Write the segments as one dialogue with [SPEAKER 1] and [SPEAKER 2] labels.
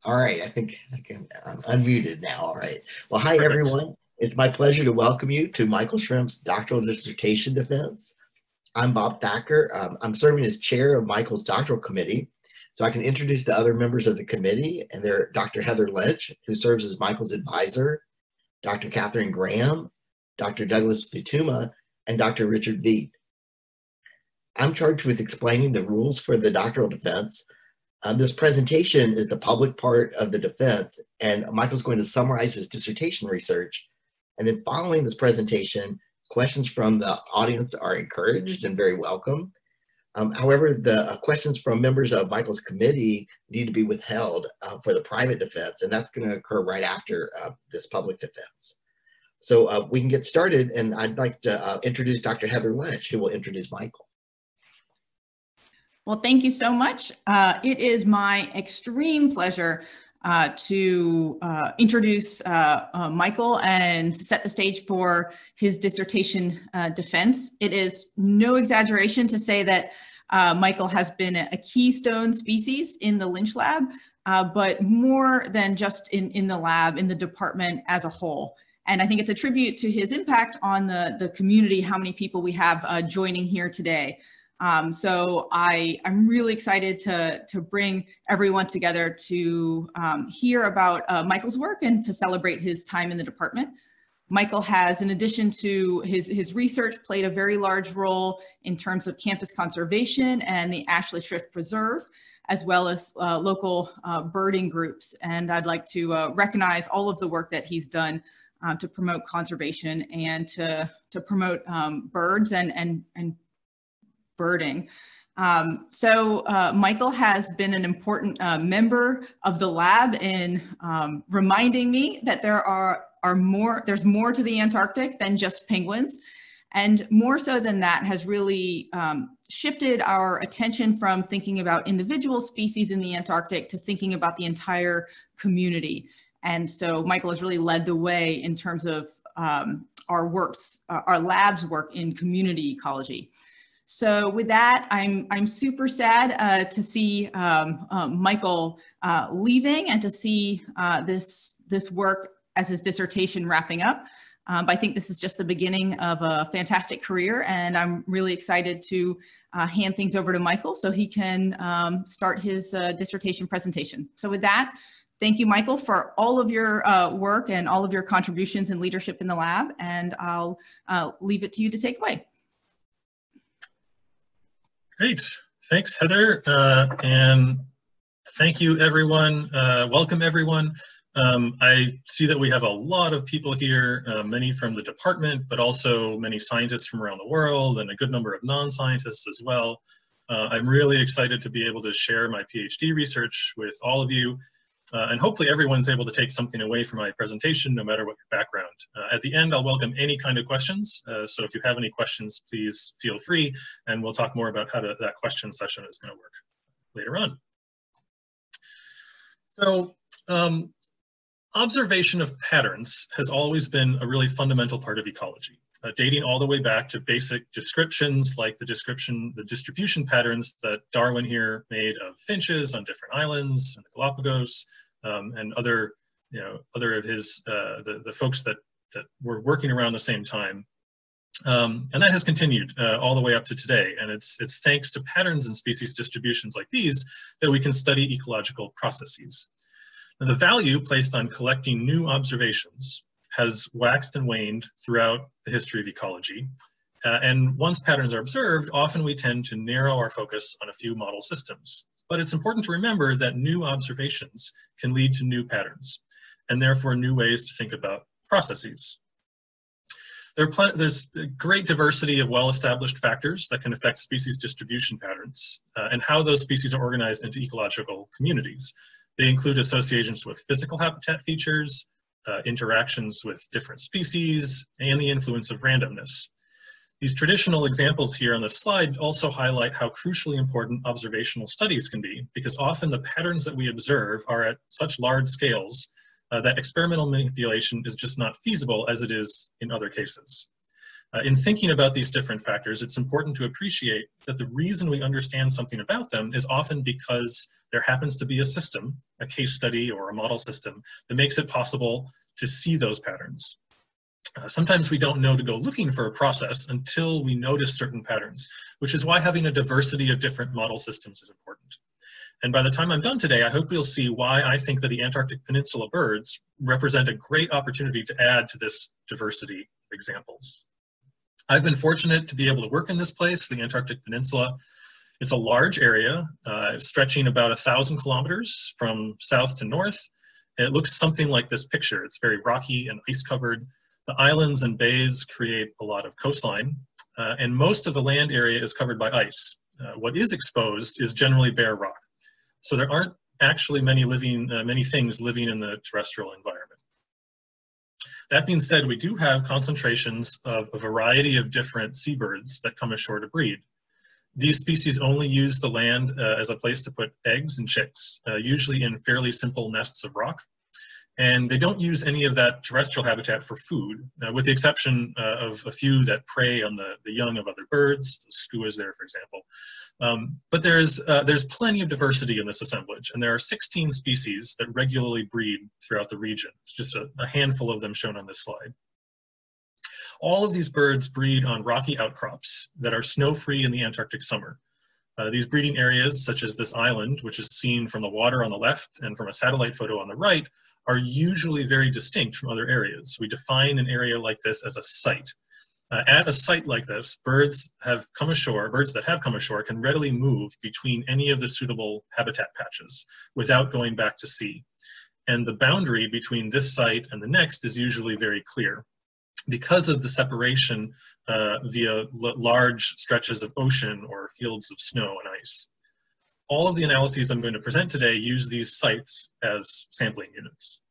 [SPEAKER 1] All right, I think I'm unmuted now. All right. Well, hi,
[SPEAKER 2] Perfect.
[SPEAKER 1] everyone. It's my pleasure to welcome you to Michael Schrimpf's doctoral dissertation defense. I'm Bob Thacker. I'm serving as chair of Michael's doctoral committee, so I can introduce the other members of the committee, and they're Dr. Heather Lynch, who serves as Michael's advisor, Dr. Catherine Graham, Dr. Douglas Futuma, and Dr. Richard Veet. I'm charged with explaining the rules for the doctoral defense. This presentation is the public part of the defense, and Michael's going to summarize his dissertation research. And then following this presentation, questions from the audience are encouraged and very welcome. However, the questions from members of Michael's committee need to be withheld for the private defense, and that's going to occur right after this public defense. So we can get started, and I'd like to introduce Dr. Heather Lynch, who will introduce Michael.
[SPEAKER 3] Well, thank you so much. It is my extreme pleasure to introduce Michael and set the stage for his dissertation defense. It is no exaggeration to say that Michael has been a keystone species in the Lynch Lab, but more than just in the lab, in the department as a whole. And I think it's a tribute to his impact on the community, how many people we have joining here today. So I'm really excited to bring everyone together to hear about Michael's work and to celebrate his time in the department. Michael has, in addition to his research, played a very large role in terms of campus conservation and the Ashley Schrimpf Preserve, as well as local birding groups. And I'd like to recognize all of the work that he's done to promote conservation and to promote birds and birding. Michael has been an important member of the lab in reminding me that there's more to the Antarctic than just penguins. And more so than that has really shifted our attention from thinking about individual species in the Antarctic to thinking about the entire community. And so Michael has really led the way in terms of our lab's work in community ecology. So with that, I'm super sad to see Michael leaving and to see this work as his dissertation wrapping up. But I think this is just the beginning of a fantastic career, and I'm really excited to hand things over to Michael so he can start his dissertation presentation. So with that, thank you, Michael, for all of your work and all of your contributions and leadership in the lab, and I'll leave it to you to take away.
[SPEAKER 2] Great. Thanks, Heather. And thank you, everyone. Welcome, everyone. I see that we have a lot of people here, many from the department, but also many scientists from around the world and a good number of non-scientists as well. I'm really excited to be able to share my PhD research with all of you. And hopefully everyone's able to take something away from my presentation, no matter what your background. At the end, I'll welcome any kind of questions. So if you have any questions, please feel free, and we'll talk more about how that question session is going to work later on. So observation of patterns has always been a really fundamental part of ecology, dating all the way back to basic descriptions like the distribution patterns that Darwin here made of finches on different islands and the Galapagos, and other of his the folks that were working around the same time, and that has continued all the way up to today. And it's thanks to patterns and species distributions like these that we can study ecological processes. Now, the value placed on collecting new observations has waxed and waned throughout the history of ecology. And once patterns are observed, often we tend to narrow our focus on a few model systems. But it's important to remember that new observations can lead to new patterns, and therefore new ways to think about processes. There's a great diversity of well-established factors that can affect species distribution patterns and how those species are organized into ecological communities. They include associations with physical habitat features, interactions with different species, and the influence of randomness. These traditional examples here on this slide also highlight how crucially important observational studies can be, because often the patterns that we observe are at such large scales that experimental manipulation is just not feasible as it is in other cases. In thinking about these different factors, it's important to appreciate that the reason we understand something about them is often because there happens to be a system, a case study or a model system, that makes it possible to see those patterns. Sometimes we don't know to go looking for a process until we notice certain patterns, which is why having a diversity of different model systems is important. And by the time I'm done today, I hope you'll see why I think that the Antarctic Peninsula birds represent a great opportunity to add to this diversity of examples. I've been fortunate to be able to work in this place, the Antarctic Peninsula. It's a large area, stretching about 1,000 kilometers from south to north. It looks something like this picture. It's very rocky and ice-covered. The islands and bays create a lot of coastline, and most of the land area is covered by ice. What is exposed is generally bare rock. So there aren't actually many things living in the terrestrial environment. That being said, we do have concentrations of a variety of different seabirds that come ashore to breed. These species only use the land as a place to put eggs and chicks, usually in fairly simple nests of rock. And they don't use any of that terrestrial habitat for food, with the exception of a few that prey on the young of other birds, the skuas there, for example. But there's plenty of diversity in this assemblage, and there are 16 species that regularly breed throughout the region. It's just a handful of them shown on this slide. All of these birds breed on rocky outcrops that are snow-free in the Antarctic summer. These breeding areas, such as this island, which is seen from the water on the left and from a satellite photo on the right, are usually very distinct from other areas. We define an area like this as a site. At a site like this, birds that have come ashore can readily move between any of the suitable habitat patches without going back to sea. And the boundary between this site and the next is usually very clear because of the separation via large stretches of ocean or fields of snow and ice. All of the analyses I'm going to present today use these sites as sampling units.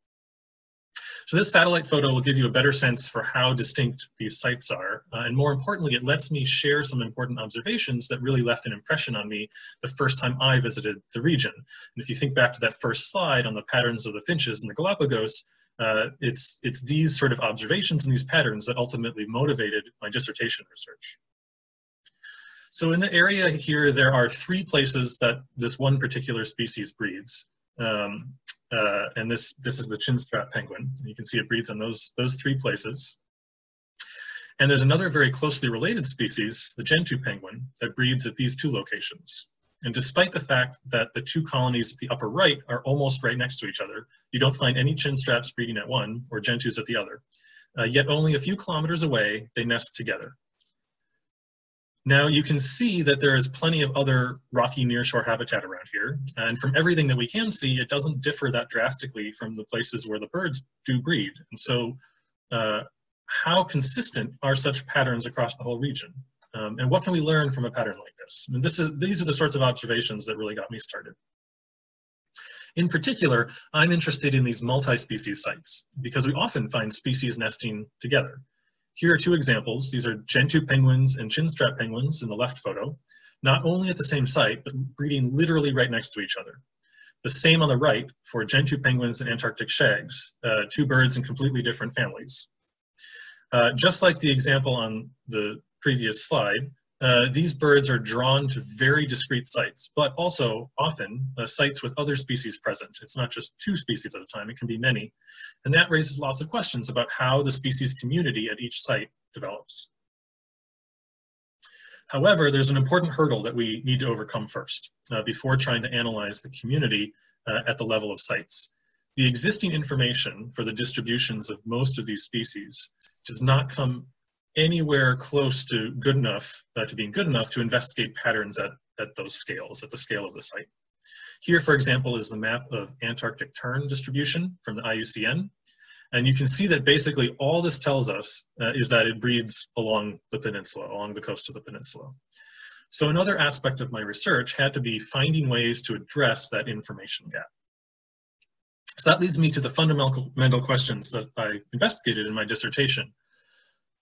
[SPEAKER 2] So this satellite photo will give you a better sense for how distinct these sites are. And more importantly, it lets me share some important observations that really left an impression on me the first time I visited the region. And if you think back to that first slide on the patterns of the finches in the Galapagos, it's these sort of observations and these patterns that ultimately motivated my dissertation research. So in the area here, there are 3 places that this one particular species breeds. And this is the chinstrap penguin. You can see it breeds on those 3 places. And there's another very closely related species, the gentoo penguin, that breeds at these 2 locations. And despite the fact that the 2 colonies at the upper right are almost right next to each other, you don't find any chinstraps breeding at one or gentoos at the other. Yet only a few kilometers away, they nest together. Now you can see that there is plenty of other rocky nearshore habitat around here, and from everything that we can see, it doesn't differ that drastically from the places where the birds do breed. And so how consistent are such patterns across the whole region? And what can we learn from a pattern like this? And these are the sorts of observations that really got me started. In particular, I'm interested in these multi-species sites because we often find species nesting together. Here are 2 examples. These are gentoo penguins and chinstrap penguins in the left photo, not only at the same site, but breeding literally right next to each other. The same on the right for gentoo penguins and Antarctic shags, 2 birds in completely different families. Just like the example on the previous slide, these birds are drawn to very discrete sites, but also often sites with other species present. It's not just 2 species at a time, it can be many. And that raises lots of questions about how the species community at each site develops. However, there's an important hurdle that we need to overcome first before trying to analyze the community at the level of sites. The existing information for the distributions of most of these species does not come anywhere close to good enough, to being good enough to investigate patterns at those scales, at the scale of the site. Here, for example, is the map of Antarctic tern distribution from the IUCN. And you can see that basically all this tells us is that it breeds along the peninsula, along the coast of the peninsula. So another aspect of my research had to be finding ways to address that information gap. So that leads me to the fundamental questions that I investigated in my dissertation.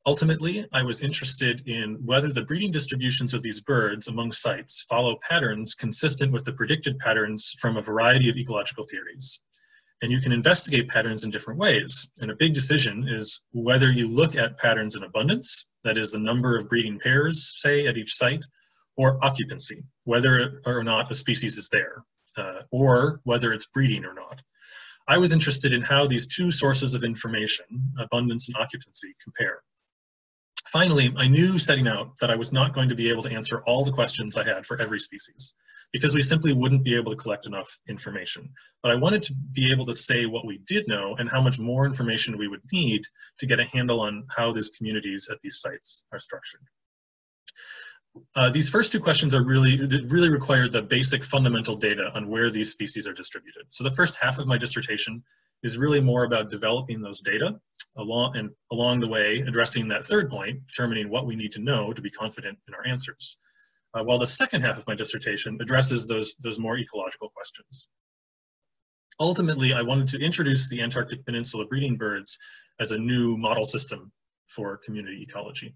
[SPEAKER 2] Ultimately, I was interested in whether the breeding distributions of these birds among sites follow patterns consistent with the predicted patterns from a variety of ecological theories. And you can investigate patterns in different ways. And a big decision is whether you look at patterns in abundance, that is the number of breeding pairs, say, at each site, or occupancy, whether or not a species is there, or whether it's breeding or not. I was interested in how these two sources of information, abundance and occupancy, compare. Finally, I knew setting out that I was not going to be able to answer all the questions I had for every species, because we simply wouldn't be able to collect enough information. But I wanted to be able to say what we did know and how much more information we would need to get a handle on how these communities at these sites are structured. These first two questions are really require the basic fundamental data on where these species are distributed. So the first half of my dissertation is really more about developing those data along the way, addressing that third point, determining what we need to know to be confident in our answers. While the second half of my dissertation addresses those more ecological questions. Ultimately, I wanted to introduce the Antarctic Peninsula breeding birds as a new model system for community ecology.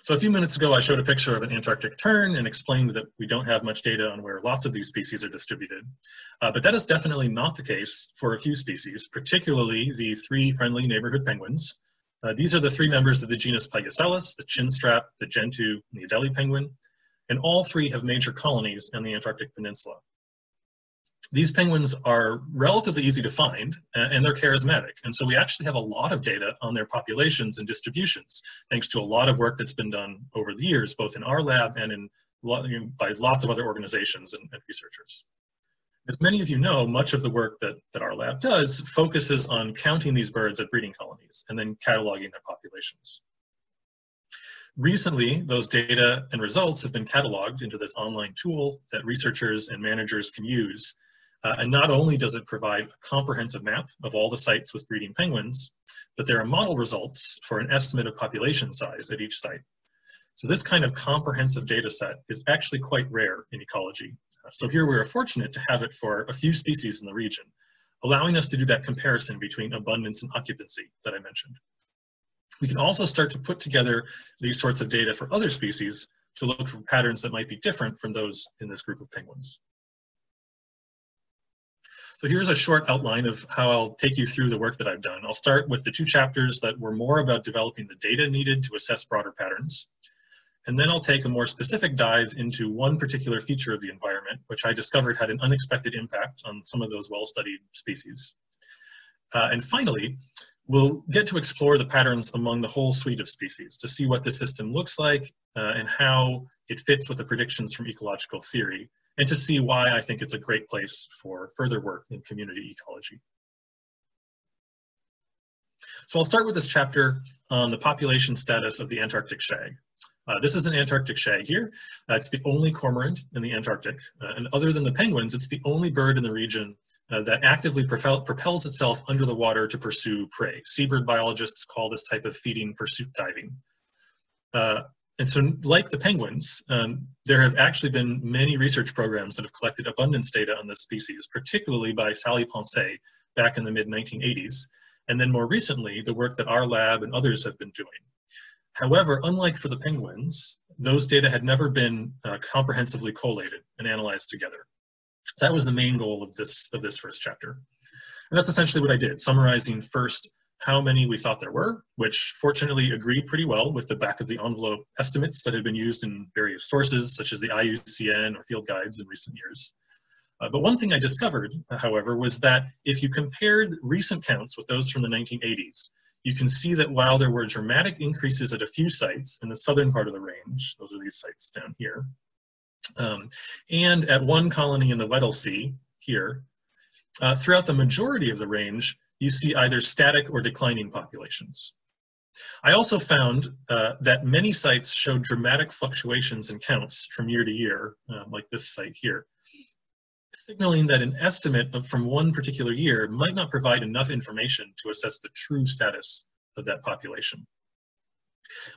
[SPEAKER 2] So a few minutes ago, I showed a picture of an Antarctic tern and explained that we don't have much data on where lots of these species are distributed. But that is definitely not the case for a few species, particularly the three friendly neighborhood penguins. These are the three members of the genus Pygacellus, the chinstrap, the gentoo, and the Adelie penguin, and all three have major colonies in the Antarctic Peninsula. These penguins are relatively easy to find, and they're charismatic. And so we actually have a lot of data on their populations and distributions, thanks to a lot of work that's been done over the years, both in our lab and by lots of other organizations and researchers. As many of you know, much of the work that our lab does focuses on counting these birds at breeding colonies and then cataloging their populations. Recently, those data and results have been cataloged into this online tool that researchers and managers can use. And not only does it provide a comprehensive map of all the sites with breeding penguins, but there are model results for an estimate of population size at each site. So this kind of comprehensive data set is actually quite rare in ecology. So here we are fortunate to have it for a few species in the region, allowing us to do that comparison between abundance and occupancy that I mentioned. We can also start to put together these sorts of data for other species to look for patterns that might be different from those in this group of penguins. So here's a short outline of how I'll take you through the work that I've done. I'll start with the two chapters that were more about developing the data needed to assess broader patterns. And then I'll take a more specific dive into one particular feature of the environment, which I discovered had an unexpected impact on some of those well-studied species. And finally, we'll get to explore the patterns among the whole suite of species to see what the system looks like and how it fits with the predictions from ecological theory, and to see why I think it's a great place for further work in community ecology. So I'll start with this chapter on the population status of the Antarctic shag. This is an Antarctic shag here. It's the only cormorant in the Antarctic. And other than the penguins, it's the only bird in the region that actively propels itself under the water to pursue prey. Seabird biologists call this type of feeding pursuit diving. And so like the penguins, there have actually been many research programs that have collected abundance data on this species, particularly by Sally Poncet back in the mid-1980s. And then more recently, the work that our lab and others have been doing. However, unlike for the penguins, those data had never been comprehensively collated and analyzed together. So that was the main goal of this first chapter. And that's essentially what I did, summarizing first how many we thought there were, which fortunately agreed pretty well with the back of the envelope estimates that had been used in various sources, such as the IUCN or field guides in recent years. But one thing I discovered, however, was that if you compared recent counts with those from the 1980s, you can see that while there were dramatic increases at a few sites in the southern part of the range, those are these sites down here, and at one colony in the Weddell Sea here, throughout the majority of the range, you see either static or declining populations. I also found that many sites showed dramatic fluctuations in counts from year to year, like this site here, signaling that an estimate from one particular year might not provide enough information to assess the true status of that population.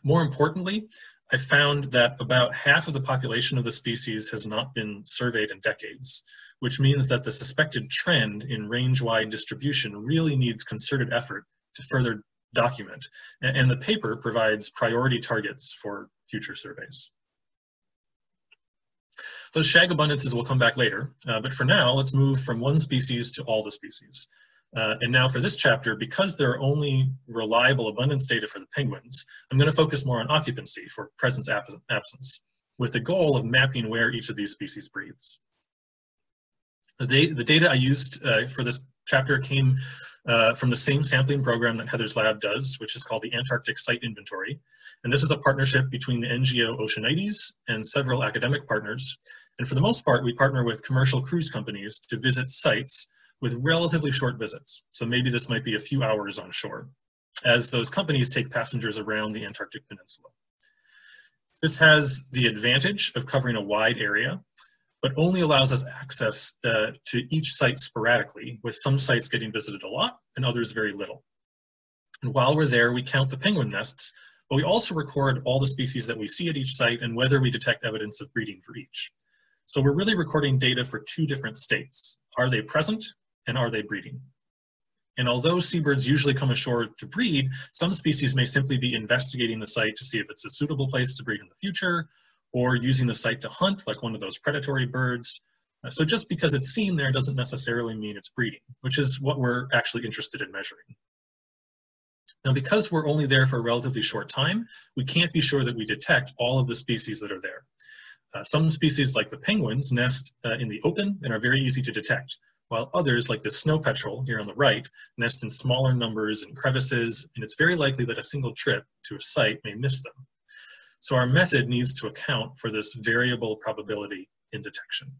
[SPEAKER 2] More importantly, I found that about half of the population of the species has not been surveyed in decades, which means that the suspected trend in range-wide distribution really needs concerted effort to further document, and the paper provides priority targets for future surveys. Those shag abundances will come back later, but for now, let's move from one species to all the species. And now for this chapter, because there are only reliable abundance data for the penguins, I'm going to focus more on occupancy for presence absence, with the goal of mapping where each of these species breeds. The data I used for this chapter came from the same sampling program that Heather's lab does, which is called the Antarctic Site Inventory. And this is a partnership between the NGO Oceanites and several academic partners. And for the most part, we partner with commercial cruise companies to visit sites with relatively short visits. So maybe this might be a few hours on shore, as those companies take passengers around the Antarctic Peninsula. This has the advantage of covering a wide area, but only allows us access to each site sporadically, with some sites getting visited a lot and others very little. And while we're there, we count the penguin nests, but we also record all the species that we see at each site and whether we detect evidence of breeding for each. So we're really recording data for two different states. Are they present and are they breeding? And although seabirds usually come ashore to breed, some species may simply be investigating the site to see if it's a suitable place to breed in the future, or using the site to hunt, like one of those predatory birds. So just because it's seen there doesn't necessarily mean it's breeding, which is what we're actually interested in measuring. Now, because we're only there for a relatively short time, we can't be sure that we detect all of the species that are there. Some species, like the penguins, nest in the open and are very easy to detect, while others, like the snow petrel here on the right, nest in smaller numbers in crevices, and it's very likely that a single trip to a site may miss them. So our method needs to account for this variable probability in detection.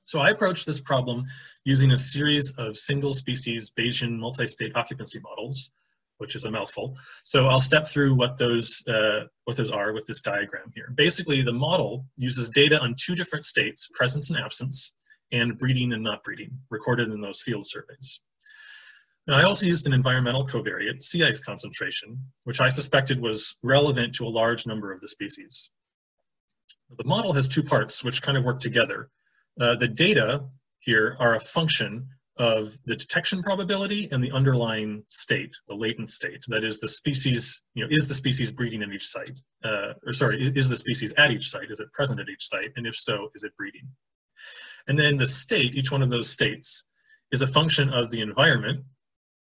[SPEAKER 2] So I approached this problem using a series of single species Bayesian multi-state occupancy models, which is a mouthful. So I'll step through what those are with this diagram here. Basically, the model uses data on two different states, presence and absence, and breeding and not breeding, recorded in those field surveys. Now, I also used an environmental covariate, sea ice concentration, which I suspected was relevant to a large number of the species. The model has two parts which kind of work together. The data here are a function of the detection probability and the underlying state, the latent state. That is the species, is the species breeding at each site? Is the species at each site? Is it present at each site? And if so, is it breeding? And then the state, each one of those states, is a function of the environment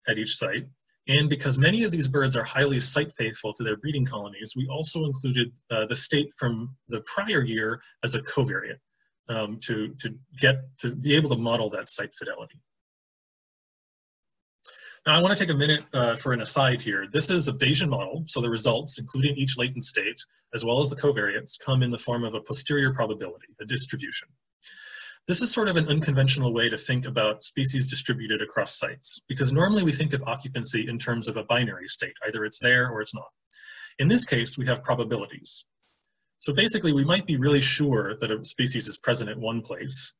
[SPEAKER 2] at each site. And because many of these birds are highly site faithful to their breeding colonies, we also included the state from the prior year as a covariate to be able to model that site fidelity. Now I want to take a minute for an aside here. This is a Bayesian model, so the results, including each latent state, as well as the covariates, come in the form of a posterior probability, a distribution. This is sort of an unconventional way to think about species distributed across sites, because normally we think of occupancy in terms of a binary state, either it's there or it's not. In this case, we have probabilities. So basically, we might be really sure that a species is present at one place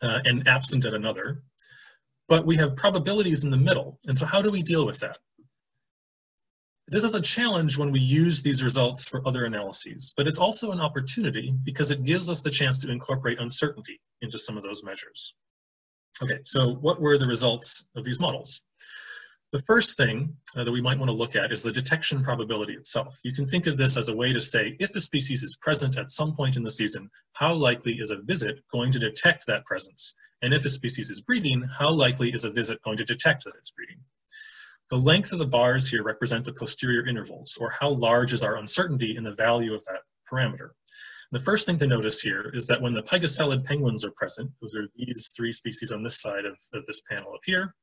[SPEAKER 2] and absent at another, but we have probabilities in the middle. And so how do we deal with that? This is a challenge when we use these results for other analyses, but it's also an opportunity because it gives us the chance to incorporate uncertainty into some of those measures. Okay, so what were the results of these models? The first thing that we might want to look at is the detection probability itself. You can think of this as a way to say, if a species is present at some point in the season, how likely is a visit going to detect that presence? And if a species is breeding, how likely is a visit going to detect that it's breeding? The length of the bars here represent the posterior intervals, or how large is our uncertainty in the value of that parameter. The first thing to notice here is that when the pygoscelid penguins are present, those are these three species on this side of this panel up here,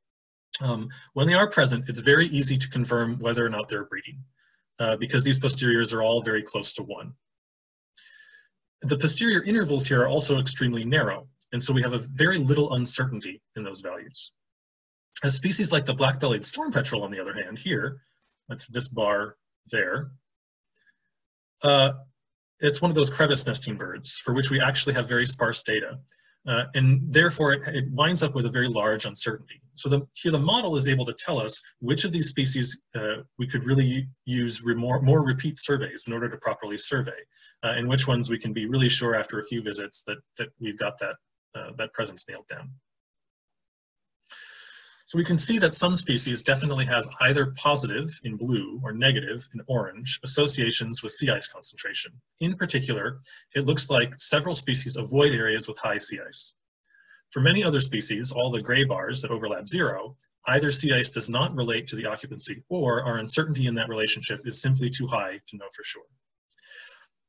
[SPEAKER 2] when they are present, it's very easy to confirm whether or not they're breeding, because these posteriors are all very close to 1. The posterior intervals here are also extremely narrow, and so we have a very little uncertainty in those values. A species like the black-bellied storm petrel, on the other hand, here, that's this bar there, it's one of those crevice nesting birds for which we actually have very sparse data. And therefore, it winds up with a very large uncertainty. So here the model is able to tell us which of these species we could really use more repeat surveys in order to properly survey, and which ones we can be really sure after a few visits that we've got that presence nailed down. So we can see that some species definitely have either positive in blue or negative in orange associations with sea ice concentration. In particular, it looks like several species avoid areas with high sea ice. For many other species, all the gray bars that overlap 0, either sea ice does not relate to the occupancy, or our uncertainty in that relationship is simply too high to know for sure.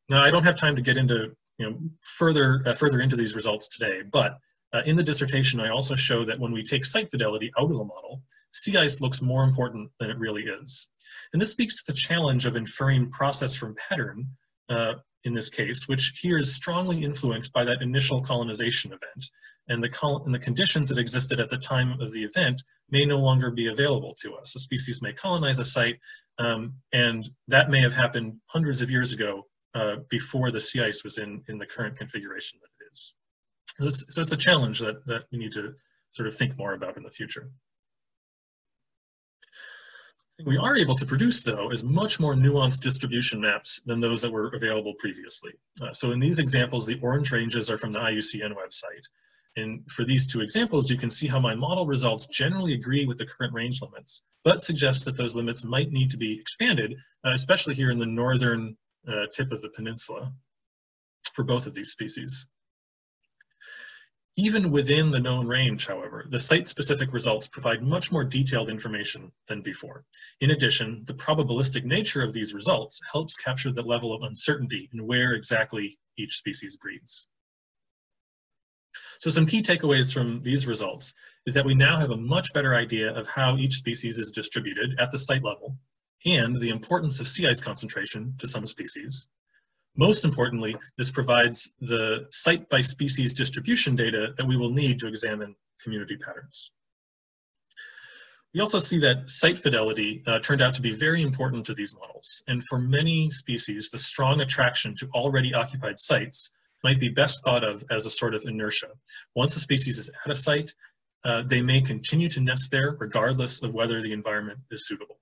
[SPEAKER 2] Now, I don't have time to get into further into these results today, but in the dissertation, I also show that when we take site fidelity out of the model, sea ice looks more important than it really is. And this speaks to the challenge of inferring process from pattern in this case, which here is strongly influenced by that initial colonization event. And the conditions that existed at the time of the event may no longer be available to us. A species may colonize a site, and that may have happened hundreds of years ago before the sea ice was in the current configuration that it is. So it's a challenge that we need to sort of think more about in the future. The thing we are able to produce, though, is much more nuanced distribution maps than those that were available previously. So in these examples, the orange ranges are from the IUCN website. And for these two examples, you can see how my model results generally agree with the current range limits, but suggest that those limits might need to be expanded, especially here in the northern tip of the peninsula for both of these species. Even within the known range, however, the site-specific results provide much more detailed information than before. In addition, the probabilistic nature of these results helps capture the level of uncertainty in where exactly each species breeds. So some key takeaways from these results is that we now have a much better idea of how each species is distributed at the site level and the importance of sea ice concentration to some species. Most importantly, this provides the site-by-species distribution data that we will need to examine community patterns. We also see that site fidelity turned out to be very important to these models. And for many species, the strong attraction to already occupied sites might be best thought of as a sort of inertia. Once a species is at a site, they may continue to nest there regardless of whether the environment is suitable.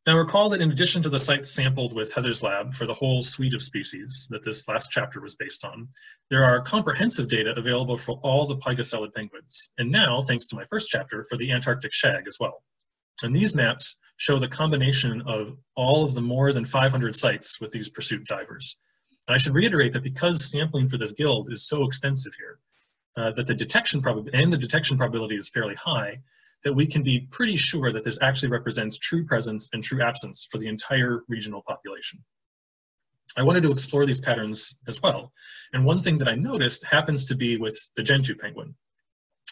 [SPEAKER 2] Now recall that in addition to the sites sampled with Heather's lab for the whole suite of species that this last chapter was based on, there are comprehensive data available for all the pygoscelid penguins, and now, thanks to my first chapter, for the Antarctic shag as well. And these maps show the combination of all of the more than 500 sites with these pursuit divers. And I should reiterate that because sampling for this guild is so extensive here, that the detection probability is fairly high, that we can be pretty sure that this actually represents true presence and true absence for the entire regional population. I wanted to explore these patterns as well. And one thing that I noticed happens to be with the gentoo penguin.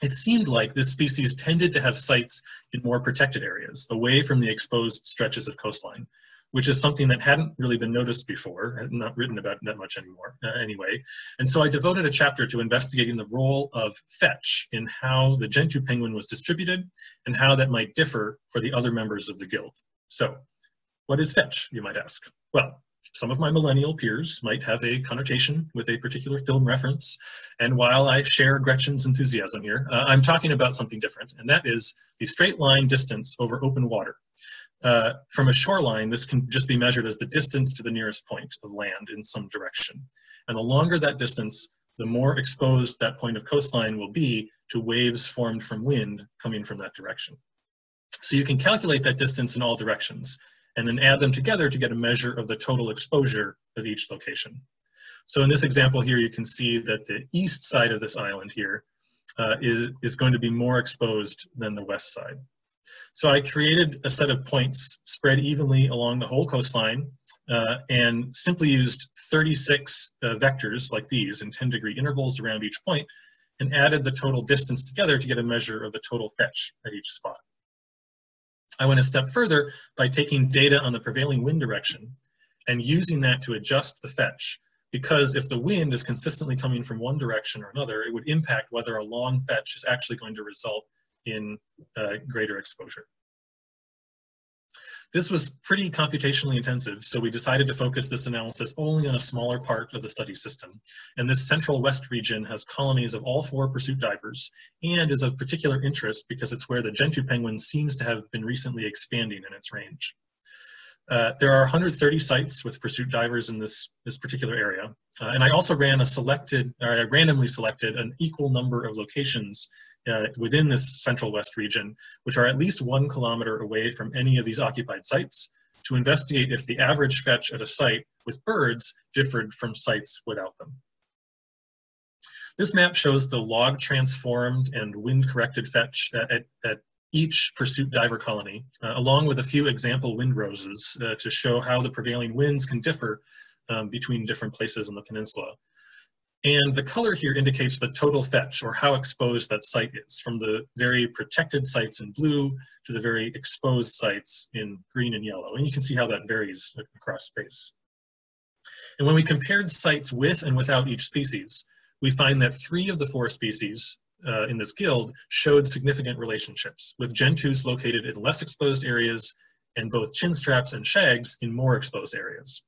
[SPEAKER 2] It seemed like this species tended to have sites in more protected areas, away from the exposed stretches of coastline, which is something that hadn't really been noticed before, and not written about that much anymore, anyway. And so I devoted a chapter to investigating the role of fetch in how the gentoo penguin was distributed and how that might differ for the other members of the guild. So what is fetch, you might ask? Well, some of my millennial peers might have a connotation with a particular film reference. And while I share Gretchen's enthusiasm here, I'm talking about something different, and that is the straight line distance over open water. From a shoreline, this can just be measured as the distance to the nearest point of land in some direction. And the longer that distance, the more exposed that point of coastline will be to waves formed from wind coming from that direction. So you can calculate that distance in all directions and then add them together to get a measure of the total exposure of each location. So in this example here, you can see that the east side of this island here is going to be more exposed than the west side. So I created a set of points spread evenly along the whole coastline and simply used 36 vectors like these in 10-degree intervals around each point and added the total distance together to get a measure of the total fetch at each spot. I went a step further by taking data on the prevailing wind direction and using that to adjust the fetch, because if the wind is consistently coming from one direction or another, it would impact whether a long fetch is actually going to result in greater exposure. This was pretty computationally intensive, so we decided to focus this analysis only on a smaller part of the study system. And this central west region has colonies of all 4 pursuit divers and is of particular interest because it's where the gentoo penguin seems to have been recently expanding in its range. There are 130 sites with pursuit divers in this particular area. And I also ran I randomly selected an equal number of locations within this central west region, which are at least 1 kilometer away from any of these occupied sites, to investigate if the average fetch at a site with birds differed from sites without them. This map shows the log transformed and wind corrected fetch at each pursuit diver colony, along with a few example wind roses to show how the prevailing winds can differ between different places on the peninsula. And the color here indicates the total fetch, or how exposed that site is, from the very protected sites in blue to the very exposed sites in green and yellow. And you can see how that varies across space. And when we compared sites with and without each species, we find that 3 of the 4 species in this guild showed significant relationships, with gentoos located in less exposed areas and both chinstraps and shags in more exposed areas.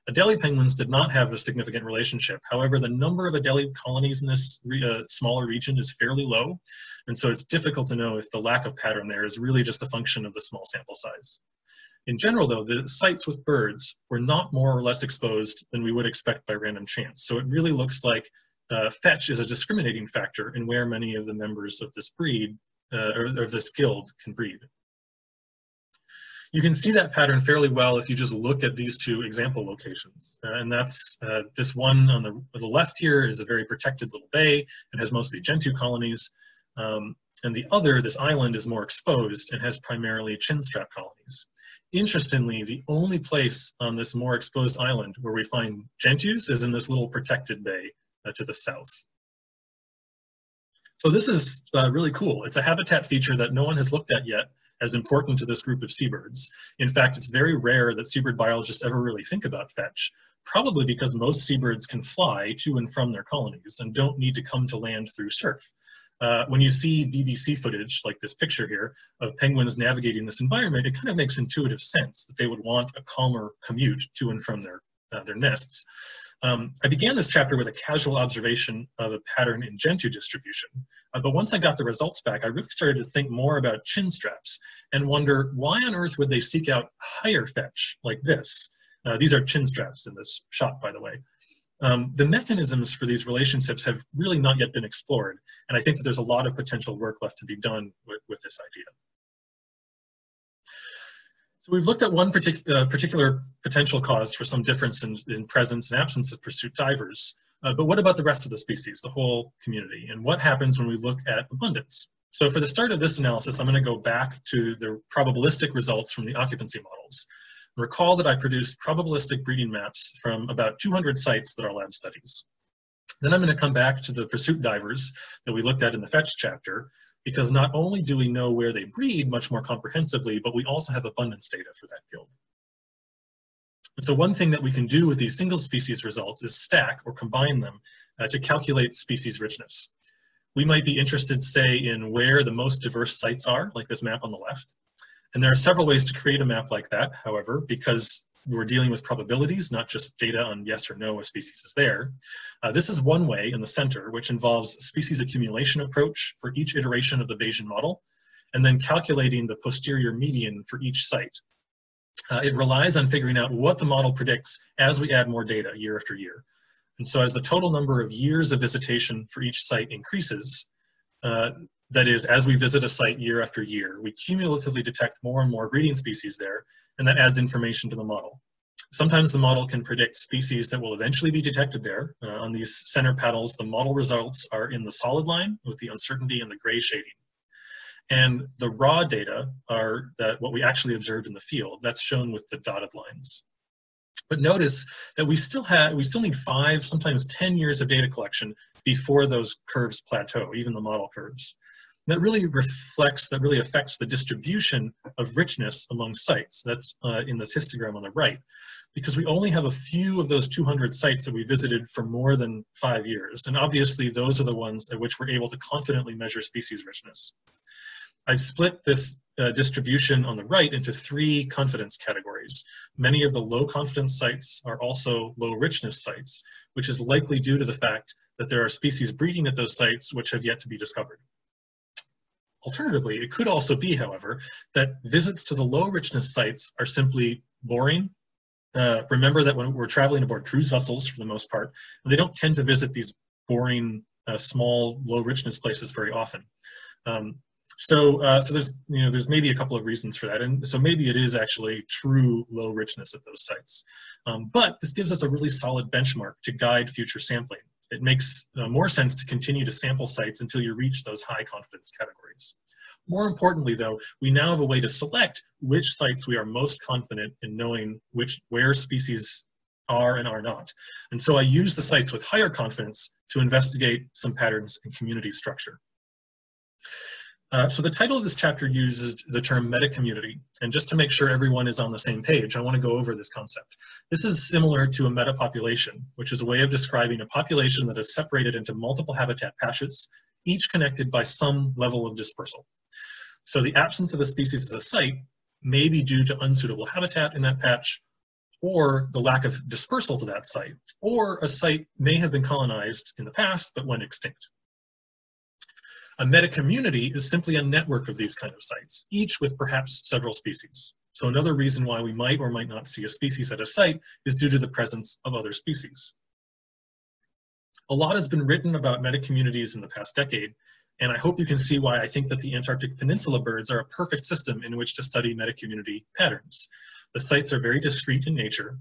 [SPEAKER 2] Adelie penguins did not have a significant relationship. However, the number of Adelie colonies in this smaller region is fairly low, and so it's difficult to know if the lack of pattern there is really just a function of the small sample size. In general, though, the sites with birds were not more or less exposed than we would expect by random chance, so it really looks like fetch is a discriminating factor in where many of the members of this breed, or this guild, can breed. You can see that pattern fairly well if you just look at these 2 example locations. And that's this one on the left here is a very protected little bay and has mostly gentoo colonies. And the other, this island, is more exposed and has primarily chinstrap colonies. Interestingly, the only place on this more exposed island where we find gentoos is in this little protected bay to the south. So this is really cool. It's a habitat feature that no one has looked at yet as important to this group of seabirds. In fact, it's very rare that seabird biologists ever really think about fetch, probably because most seabirds can fly to and from their colonies and don't need to come to land through surf. When you see BBC footage, like this picture here, of penguins navigating this environment, it kind of makes intuitive sense that they would want a calmer commute to and from their nests. I began this chapter with a casual observation of a pattern in gentoo distribution, but once I got the results back, I really started to think more about chinstraps and wonder why on earth would they seek out higher fetch like this? These are chinstraps in this shot, by the way. The mechanisms for these relationships have really not yet been explored, and I think that there's a lot of potential work left to be done with this idea. So we've looked at one particular potential cause for some difference in presence and absence of pursuit divers, but what about the rest of the species, the whole community, and what happens when we look at abundance? So for the start of this analysis, I'm going to go back to the probabilistic results from the occupancy models. Recall that I produced probabilistic breeding maps from about 200 sites that our lab studies. Then I'm going to come back to the pursuit divers that we looked at in the fetch chapter, because not only do we know where they breed much more comprehensively, but we also have abundance data for that guild. And so one thing that we can do with these single species results is stack or combine them to calculate species richness. We might be interested, say, in where the most diverse sites are, like this map on the left. And there are several ways to create a map like that, however, because we're dealing with probabilities, not just data on yes or no a species is there. This is one way in the center, which involves a species accumulation approach for each iteration of the Bayesian model, and then calculating the posterior median for each site. It relies on figuring out what the model predicts as we add more data year after year. And so as the total number of years of visitation for each site increases, that is, as we visit a site year after year, we cumulatively detect more and more breeding species there, and that adds information to the model. Sometimes the model can predict species that will eventually be detected there. On these center panels, the model results are in the solid line with the uncertainty and the gray shading. And the raw data are what we actually observed in the field. That's shown with the dotted lines. But notice that we still need 5, sometimes 10 years of data collection before those curves plateau, even the model curves. That really affects the distribution of richness among sites. That's in this histogram on the right, because we only have a few of those 200 sites that we visited for more than 5 years. And obviously those are the ones at which we're able to confidently measure species richness. I've split this distribution on the right into 3 confidence categories. Many of the low confidence sites are also low richness sites, which is likely due to the fact that there are species breeding at those sites which have yet to be discovered. Alternatively, it could also be, however, that visits to the low richness sites are simply boring. Remember that when we're traveling aboard cruise vessels, for the most part, they don't tend to visit these boring, small, low richness places very often. So there's maybe a couple of reasons for that, and so maybe it is actually true low richness at those sites. But this gives us a really solid benchmark to guide future sampling. It makes more sense to continue to sample sites until you reach those high confidence categories. More importantly, though, we now have a way to select which sites we are most confident in knowing where species are and are not. And so I use the sites with higher confidence to investigate some patterns in community structure. So the title of this chapter uses the term meta-community, and just to make sure everyone is on the same page, I want to go over this concept. This is similar to a metapopulation, which is a way of describing a population that is separated into multiple habitat patches, each connected by some level of dispersal. So the absence of a species as a site may be due to unsuitable habitat in that patch, or the lack of dispersal to that site, or a site may have been colonized in the past but went extinct. A meta-community is simply a network of these kind of sites, each with perhaps several species. So another reason why we might or might not see a species at a site is due to the presence of other species. A lot has been written about meta-communities in the past decade, and I hope you can see why I think that the Antarctic Peninsula birds are a perfect system in which to study meta-community patterns. The sites are very discrete in nature.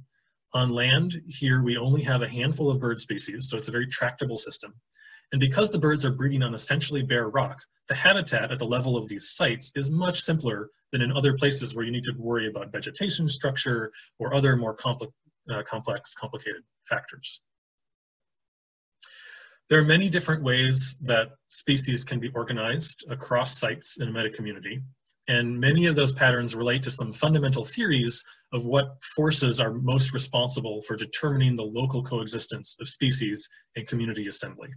[SPEAKER 2] On land, here we only have a handful of bird species, so it's a very tractable system. And because the birds are breeding on essentially bare rock, the habitat at the level of these sites is much simpler than in other places where you need to worry about vegetation structure or other more complicated factors. There are many different ways that species can be organized across sites in a meta-community, and many of those patterns relate to some fundamental theories of what forces are most responsible for determining the local coexistence of species in community assembly.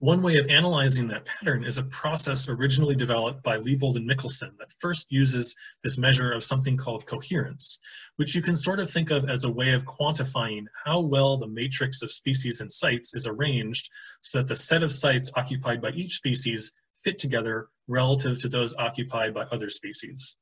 [SPEAKER 2] One way of analyzing that pattern is a process originally developed by Liebold and Michelson that first uses this measure of something called coherence, which you can sort of think of as a way of quantifying how well the matrix of species and sites is arranged so that the set of sites occupied by each species fit together relative to those occupied by other species.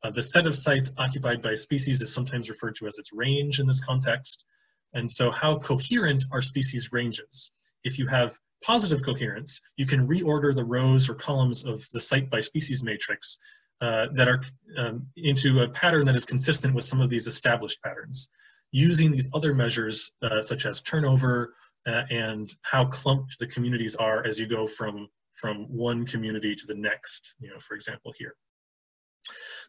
[SPEAKER 2] The set of sites occupied by a species is sometimes referred to as its range in this context. And so how coherent are species ranges? If you have positive coherence, you can reorder the rows or columns of the site by species matrix that are into a pattern that is consistent with some of these established patterns, using these other measures such as turnover and how clumped the communities are as you go from one community to the next, for example here.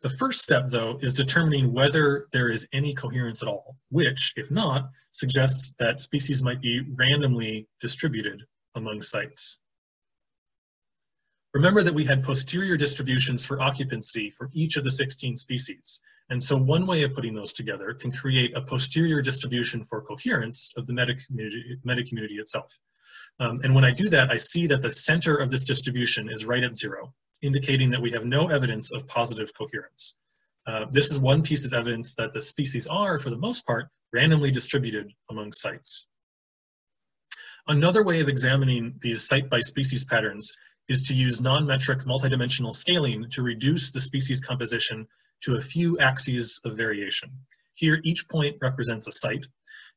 [SPEAKER 2] The first step, though, is determining whether there is any coherence at all, which, if not, suggests that species might be randomly distributed among sites. Remember that we had posterior distributions for occupancy for each of the 16 species, and so one way of putting those together can create a posterior distribution for coherence of the meta-community itself. And when I do that, I see that the center of this distribution is right at 0, indicating that we have no evidence of positive coherence. This is one piece of evidence that the species are, for the most part, randomly distributed among sites. Another way of examining these site-by-species patterns is to use non-metric multidimensional scaling to reduce the species composition to a few axes of variation. Here, each point represents a site,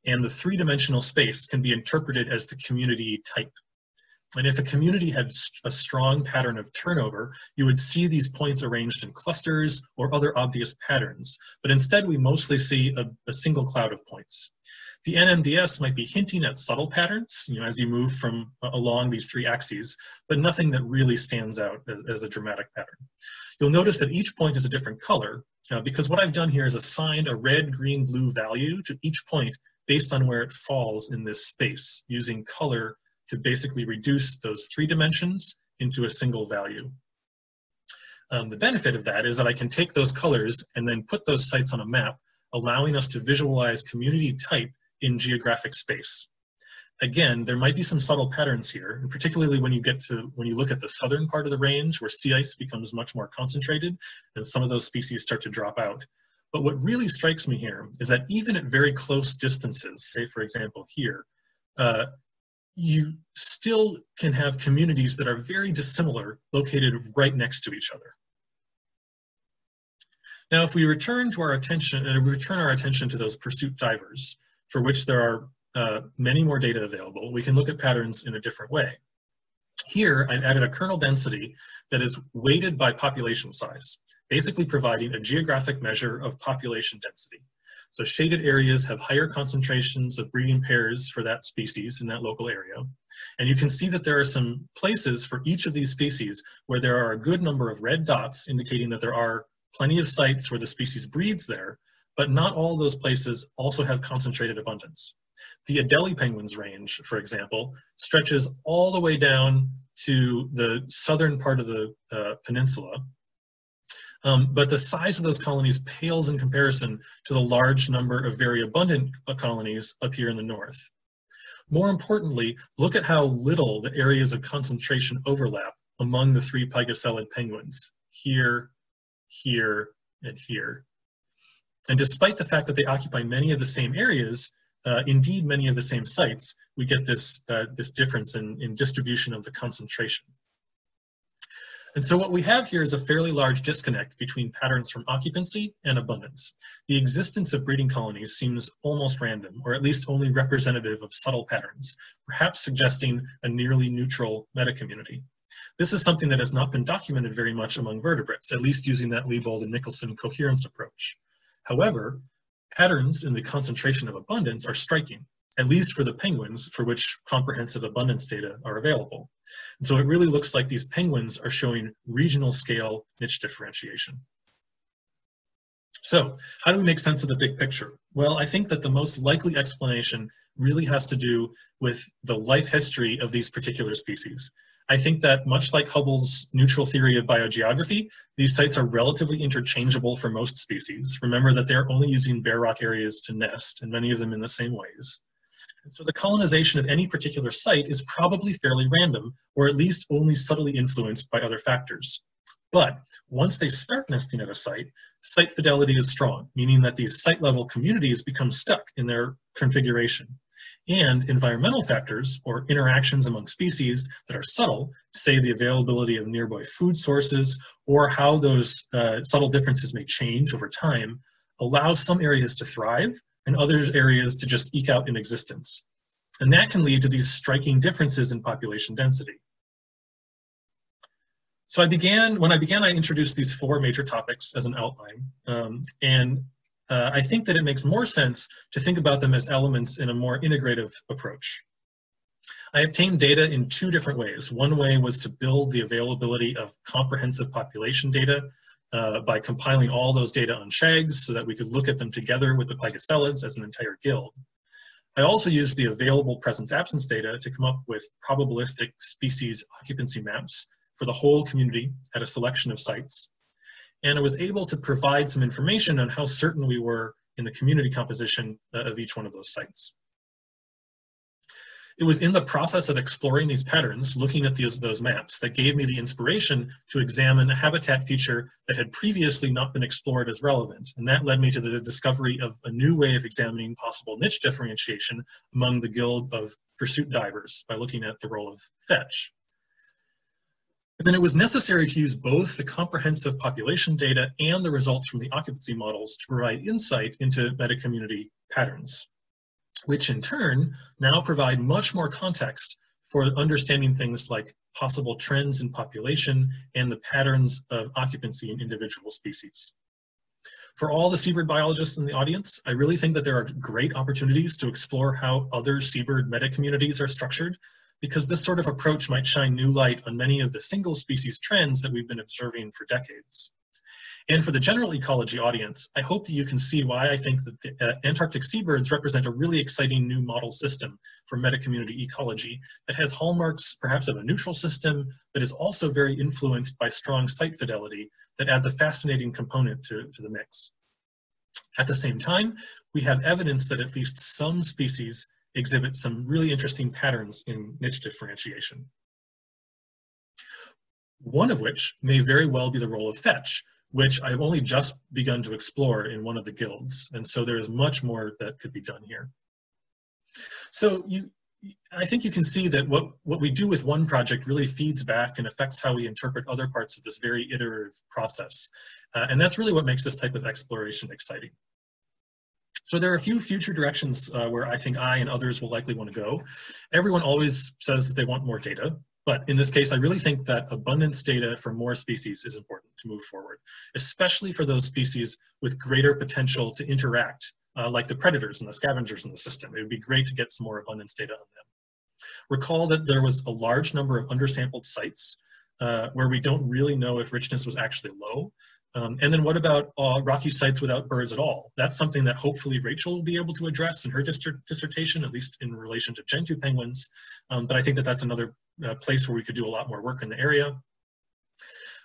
[SPEAKER 2] and the three-dimensional space can be interpreted as the community type. And if a community had a strong pattern of turnover, you would see these points arranged in clusters or other obvious patterns, but instead we mostly see a single cloud of points. The NMDS might be hinting at subtle patterns, as you move along these three axes, but nothing that really stands out as a dramatic pattern. You'll notice that each point is a different color, because what I've done here is assigned a red, green, blue value to each point based on where it falls in this space, using color to basically reduce those 3 dimensions into a single value. The benefit of that is that I can take those colors and then put those sites on a map, allowing us to visualize community type in geographic space. Again, there might be some subtle patterns here, and particularly when you look at the southern part of the range where sea ice becomes much more concentrated and some of those species start to drop out. But what really strikes me here is that even at very close distances, say for example here, you still can have communities that are very dissimilar located right next to each other. Now, if we return our attention to those pursuit divers, for which there are many more data available, we can look at patterns in a different way. Here, I've added a kernel density that is weighted by population size, basically providing a geographic measure of population density. So shaded areas have higher concentrations of breeding pairs for that species in that local area. And you can see that there are some places for each of these species where there are a good number of red dots indicating that there are plenty of sites where the species breeds there, but not all those places also have concentrated abundance. The Adelie penguins range, for example, stretches all the way down to the southern part of the peninsula. But the size of those colonies pales in comparison to the large number of very abundant colonies up here in the north. More importantly, look at how little the areas of concentration overlap among the three pygoscelid penguins, here, here, and here. And despite the fact that they occupy many of the same areas, indeed many of the same sites, we get this, this difference in distribution of the concentration. And so what we have here is a fairly large disconnect between patterns from occupancy and abundance. The existence of breeding colonies seems almost random, or at least only representative of subtle patterns, perhaps suggesting a nearly neutral metacommunity. This is something that has not been documented very much among vertebrates, at least using that Liebold and Nicholson coherence approach. However, patterns in the concentration of abundance are striking, at least for the penguins for which comprehensive abundance data are available. And so it really looks like these penguins are showing regional scale niche differentiation. So how do we make sense of the big picture? Well, I think that the most likely explanation really has to do with the life history of these particular species. I think that much like Hubble's neutral theory of biogeography, these sites are relatively interchangeable for most species. Remember that they're only using bare rock areas to nest, and many of them in the same ways. And so the colonization of any particular site is probably fairly random, or at least only subtly influenced by other factors. But once they start nesting at a site, site fidelity is strong, meaning that these site-level communities become stuck in their configuration. And environmental factors, or interactions among species that are subtle, say the availability of nearby food sources, or how those subtle differences may change over time, allow some areas to thrive and other areas to just eke out in existence. And that can lead to these striking differences in population density. So when I began, I introduced these four major topics as an outline. I think that it makes more sense to think about them as elements in a more integrative approach. I obtained data in two different ways. One way was to build the availability of comprehensive population data by compiling all those data on shags so that we could look at them together with the pygoscelids as an entire guild. I also used the available presence-absence data to come up with probabilistic species occupancy maps for the whole community at a selection of sites. And I was able to provide some information on how certain we were in the community composition of each one of those sites. It was in the process of exploring these patterns, looking at those maps, that gave me the inspiration to examine a habitat feature that had previously not been explored as relevant. And that led me to the discovery of a new way of examining possible niche differentiation among the guild of pursuit divers by looking at the role of fetch. And then it was necessary to use both the comprehensive population data and the results from the occupancy models to provide insight into metacommunity patterns, which in turn now provide much more context for understanding things like possible trends in population and the patterns of occupancy in individual species. For all the seabird biologists in the audience, I really think that there are great opportunities to explore how other seabird metacommunities are structured, because this sort of approach might shine new light on many of the single species trends that we've been observing for decades. And for the general ecology audience, I hope that you can see why I think that the Antarctic seabirds represent a really exciting new model system for metacommunity ecology that has hallmarks perhaps of a neutral system, but is also very influenced by strong site fidelity that adds a fascinating component to the mix. At the same time, we have evidence that at least some species exhibit some really interesting patterns in niche differentiation. One of which may very well be the role of fetch, which I've only just begun to explore in one of the guilds. And so there is much more that could be done here. So I think you can see that what we do with one project really feeds back and affects how we interpret other parts of this very iterative process. And that's really what makes this type of exploration exciting. So there are a few future directions where I think I and others will likely want to go. Everyone always says that they want more data, but in this case, I really think that abundance data for more species is important to move forward, especially for those species with greater potential to interact like the predators and the scavengers in the system. It would be great to get some more abundance data on them. Recall that there was a large number of undersampled sites where we don't really know if richness was actually low. And then what about rocky sites without birds at all? That's something that hopefully Rachel will be able to address in her dissertation, at least in relation to Gentoo penguins. But I think that that's another place where we could do a lot more work in the area.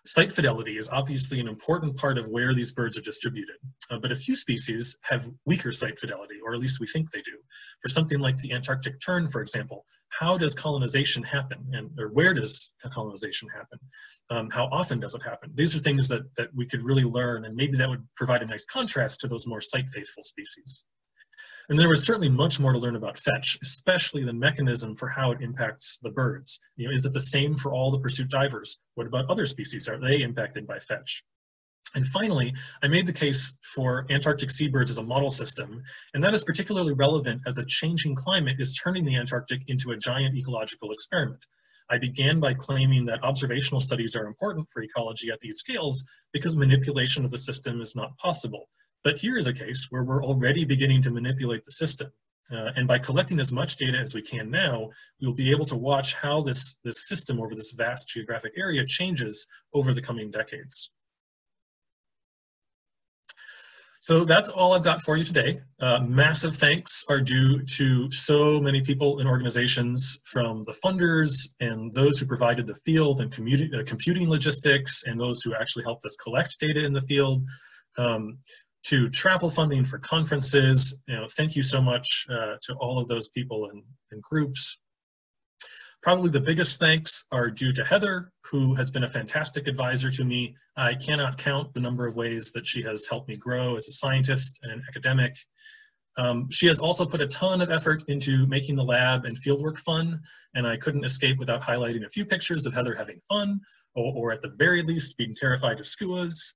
[SPEAKER 2] Site fidelity is obviously an important part of where these birds are distributed, but a few species have weaker site fidelity, or at least we think they do. For something like the Antarctic tern, for example, how does colonization happen, or where does colonization happen? How often does it happen? These are things that we could really learn, and maybe that would provide a nice contrast to those more site-faithful species. And there was certainly much more to learn about fetch, especially the mechanism for how it impacts the birds. You know, is it the same for all the pursuit divers? What about other species? Are they impacted by fetch? And finally, I made the case for Antarctic seabirds as a model system, and that is particularly relevant as a changing climate is turning the Antarctic into a giant ecological experiment. I began by claiming that observational studies are important for ecology at these scales because manipulation of the system is not possible. But here is a case where we're already beginning to manipulate the system. And by collecting as much data as we can now, we'll be able to watch how this system over this vast geographic area changes over the coming decades. So that's all I've got for you today. Massive thanks are due to so many people and organizations, from the funders and those who provided the field and computing logistics, and those who actually helped us collect data in the field, to travel funding for conferences. You know, thank you so much to all of those people and groups. Probably the biggest thanks are due to Heather, who has been a fantastic advisor to me. I cannot count the number of ways that she has helped me grow as a scientist and an academic. She has also put a ton of effort into making the lab and fieldwork fun, and I couldn't escape without highlighting a few pictures of Heather having fun, or at the very least being terrified of skuas.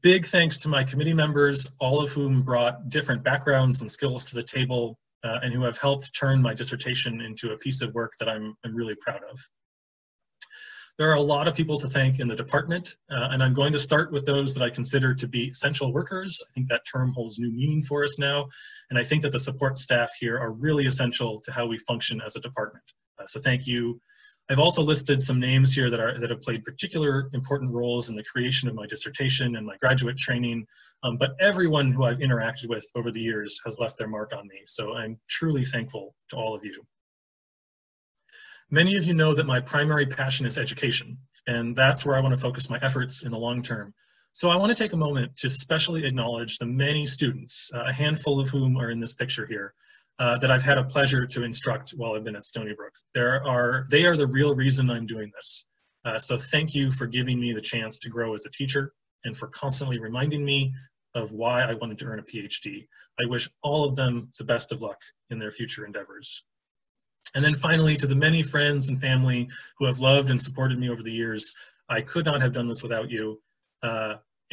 [SPEAKER 2] Big thanks to my committee members, all of whom brought different backgrounds and skills to the table, and who have helped turn my dissertation into a piece of work that I'm really proud of. There are a lot of people to thank in the department, and I'm going to start with those that I consider to be essential workers. I think that term holds new meaning for us now, and I think that the support staff here are really essential to how we function as a department. So thank you. I've also listed some names here that have played particular important roles in the creation of my dissertation and my graduate training, but everyone who I've interacted with over the years has left their mark on me, so I'm truly thankful to all of you. Many of you know that my primary passion is education, and that's where I want to focus my efforts in the long term. So I want to take a moment to specially acknowledge the many students, a handful of whom are in this picture here, that I've had a pleasure to instruct while I've been at Stony Brook. They are the real reason I'm doing this. So thank you for giving me the chance to grow as a teacher and for constantly reminding me of why I wanted to earn a PhD. I wish all of them the best of luck in their future endeavors. And then finally, to the many friends and family who have loved and supported me over the years, I could not have done this without you.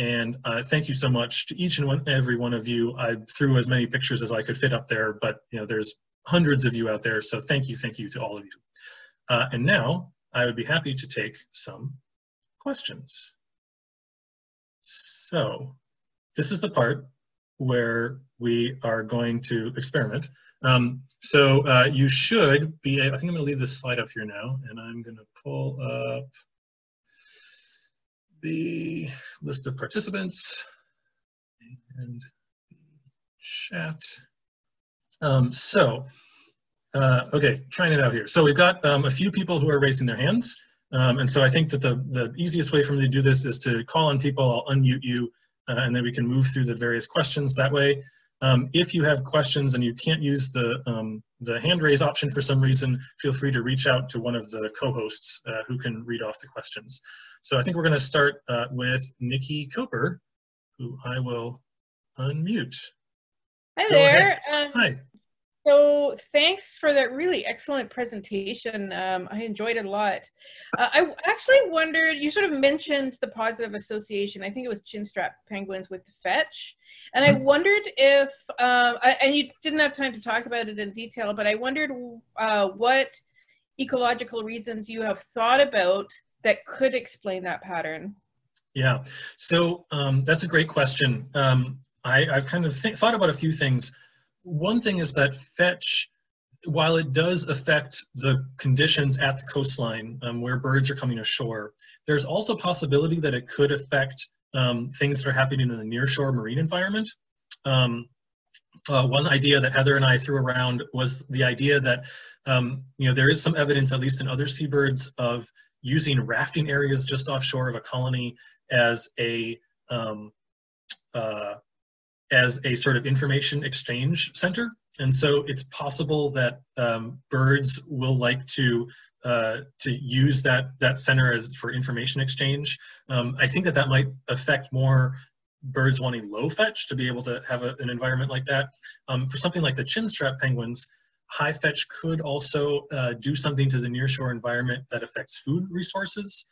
[SPEAKER 2] And thank you so much to each and every one of you. I threw as many pictures as I could fit up there, but you know, there's hundreds of you out there, so thank you to all of you. And now I would be happy to take some questions. So this is the part where we are going to experiment. So you should be, I think I'm gonna leave this slide up here now, and I'm gonna pull up the list of participants and chat. Okay, trying it out here. So we've got a few people who are raising their hands. And so I think that the easiest way for me to do this is to call on people. I'll unmute you, and then we can move through the various questions that way. If you have questions and you can't use the hand raise option for some reason, feel free to reach out to one of the co-hosts who can read off the questions. So I think we're going to start with Nikki Coper, who I will unmute.
[SPEAKER 4] Hi there.
[SPEAKER 2] Hi.
[SPEAKER 4] So thanks for that really excellent presentation. I enjoyed it a lot. I actually wondered, you sort of mentioned the positive association, I think it was chinstrap penguins with fetch. And I wondered if, and you didn't have time to talk about it in detail, but I wondered what ecological reasons you have thought about that could explain that pattern.
[SPEAKER 2] Yeah, so that's a great question. I've kind of thought about a few things. One thing is that fetch, while it does affect the conditions at the coastline where birds are coming ashore, there's also a possibility that it could affect things that are happening in the nearshore marine environment. One idea that Heather and I threw around was the idea that there is some evidence, at least in other seabirds, of using rafting areas just offshore of a colony as a sort of information exchange center. And so it's possible that birds will like to use that center as for information exchange. I think that might affect more birds wanting low fetch to be able to have an environment like that. For something like the chinstrap penguins, high fetch could also do something to the nearshore environment that affects food resources.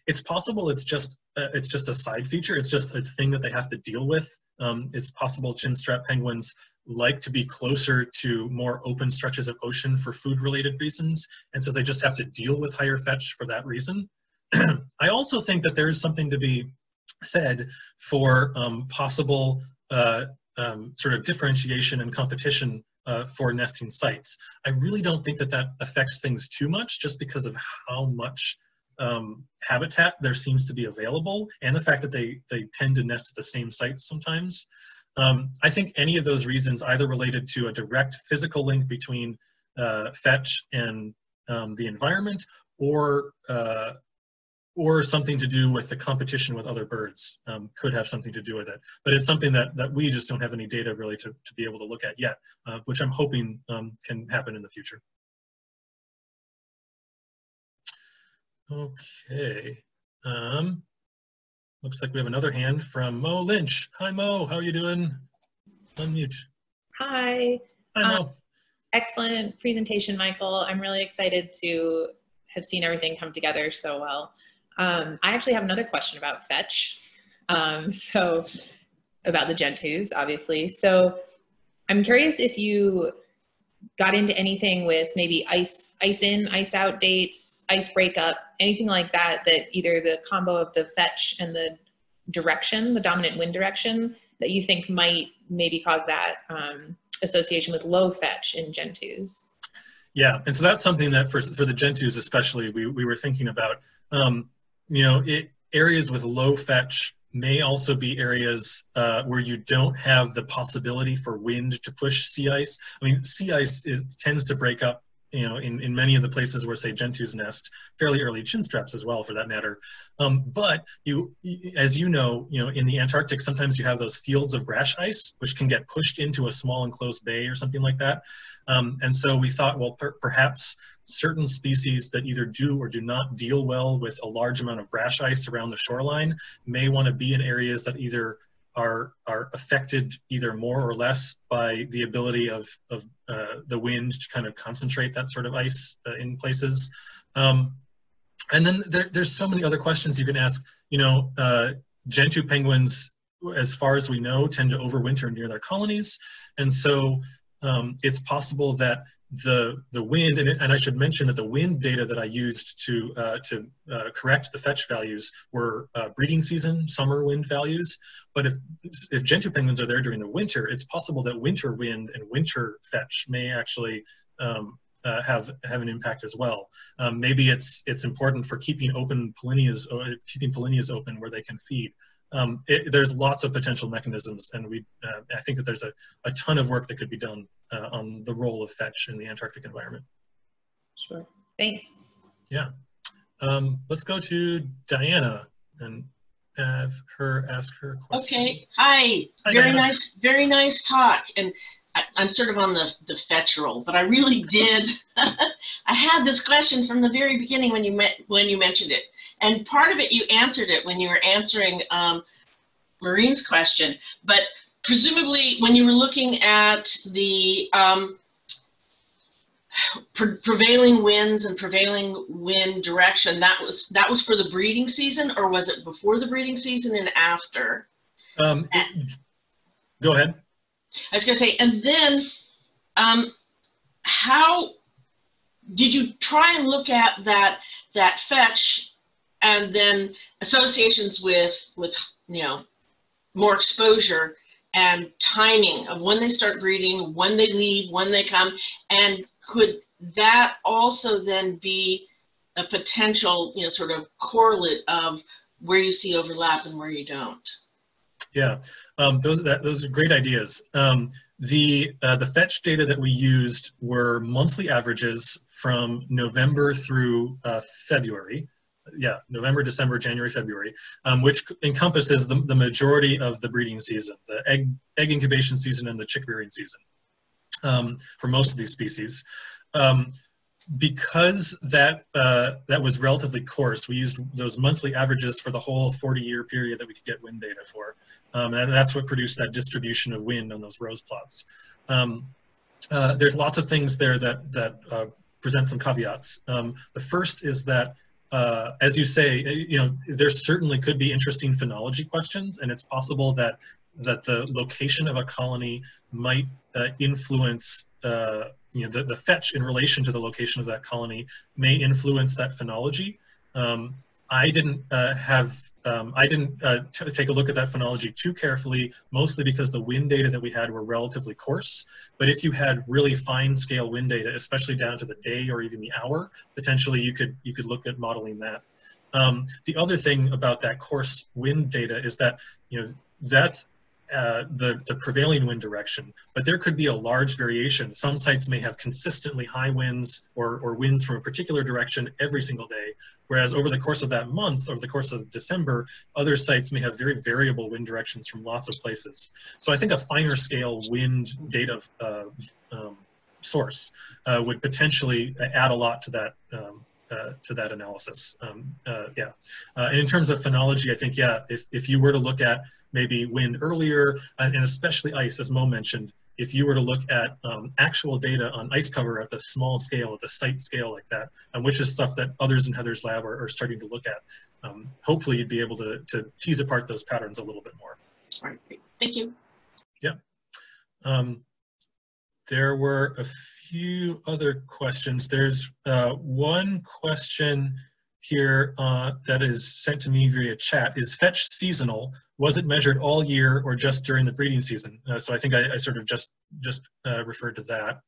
[SPEAKER 2] It's possible it's just a side feature. It's just a thing that they have to deal with. It's possible chinstrap penguins like to be closer to more open stretches of ocean for food-related reasons, and so they just have to deal with higher fetch for that reason. I also think that there is something to be said for possible sort of differentiation and competition for nesting sites. I really don't think that affects things too much, just because of how much habitat there seems to be available, and the fact that they tend to nest at the same sites sometimes. I think any of those reasons, either related to a direct physical link between fetch and the environment, or something to do with the competition with other birds, could have something to do with it. But it's something that we just don't have any data really to be able to look at yet, which I'm hoping can happen in the future. Okay. Looks like we have another hand from Mo Lynch. Hi, Mo. How are you doing? Unmute.
[SPEAKER 5] Hi.
[SPEAKER 2] Hi, Mo.
[SPEAKER 5] Excellent presentation, Michael. I'm really excited to have seen everything come together so well. I actually have another question about fetch. So about the gentoos, obviously. So I'm curious if you got into anything with maybe ice in, ice out dates, ice breakup, anything like that, that either the combo of the fetch and the direction, the dominant wind direction, that you think might maybe cause that association with low fetch in gentoos.
[SPEAKER 2] Yeah, and so that's something that for the gentoos especially, we were thinking about. Areas with low fetch may also be areas where you don't have the possibility for wind to push sea ice. I mean, sea ice tends to break up, in many of the places where, say, gentoos nest, fairly early chinstraps as well, for that matter. But as you know, in the Antarctic, sometimes you have those fields of brash ice, which can get pushed into a small enclosed bay or something like that. And so we thought, well, perhaps certain species that either do or do not deal well with a large amount of brash ice around the shoreline may want to be in areas that either are affected either more or less by the ability of the wind to kind of concentrate that sort of ice in places. And then there's so many other questions you can ask. Gentoo penguins, as far as we know, tend to overwinter near their colonies, and so it's possible that the wind, and I should mention that the wind data that I used to correct the fetch values were breeding season, summer wind values. But if gentoo penguins are there during the winter, it's possible that winter wind and winter fetch may actually have an impact as well. Maybe it's important for keeping polynyas open where they can feed. There's lots of potential mechanisms, and I think that there's a ton of work that could be done on the role of fetch in the Antarctic environment.
[SPEAKER 5] Sure. Thanks.
[SPEAKER 2] Yeah. Let's go to Diana and have her ask her question.
[SPEAKER 6] Okay. Hi. Very nice talk. And I'm sort of on the fetch roll, but I really did. I had this question from the very beginning when you mentioned it, and part of it you answered it when you were answering Maureen's question. But presumably, when you were looking at the prevailing winds and prevailing wind direction, that was for the breeding season, or was it before the breeding season and after?
[SPEAKER 2] Go ahead.
[SPEAKER 6] I was going to say, and then how did you try and look at that fetch and then associations with more exposure and timing of when they start breeding, when they leave, when they come, and could that also then be a potential, sort of correlate of where you see overlap and where you don't?
[SPEAKER 2] Yeah, those are great ideas. The fetch data that we used were monthly averages from November through February. Yeah, November, December, January, February, which encompasses the majority of the breeding season, the egg incubation season and the chick rearing season for most of these species. Because that was relatively coarse, we used those monthly averages for the whole 40-year period that we could get wind data for. And that's what produced that distribution of wind on those rose plots. There's lots of things there that present some caveats. The first is that, as you say, there certainly could be interesting phenology questions, and it's possible that the location of a colony might influence the fetch in relation to the location of that colony may influence that phenology. I didn't take a look at that phenology too carefully, mostly because the wind data that we had were relatively coarse. But if you had really fine scale wind data, especially down to the day or even the hour, potentially you could look at modeling that. The other thing about that coarse wind data is that that's the prevailing wind direction, but there could be a large variation. Some sites may have consistently high winds or winds from a particular direction every single day, whereas over the course of that month, over the course of December, other sites may have very variable wind directions from lots of places. So I think a finer scale wind data source would potentially add a lot to that analysis. And in terms of phenology, I think, if you were to look at maybe wind earlier, and especially ice, as Mo mentioned, if you were to look at actual data on ice cover at the small scale, at the site scale like that, which is stuff that others in Heather's lab are starting to look at, hopefully you'd be able to tease apart those patterns a little bit more.
[SPEAKER 6] All right, great. Thank you.
[SPEAKER 2] Yeah. There were a few other questions. There's one question here that is sent to me via chat. Is fetch seasonal? Was it measured all year or just during the breeding season? So I think I sort of just referred to that.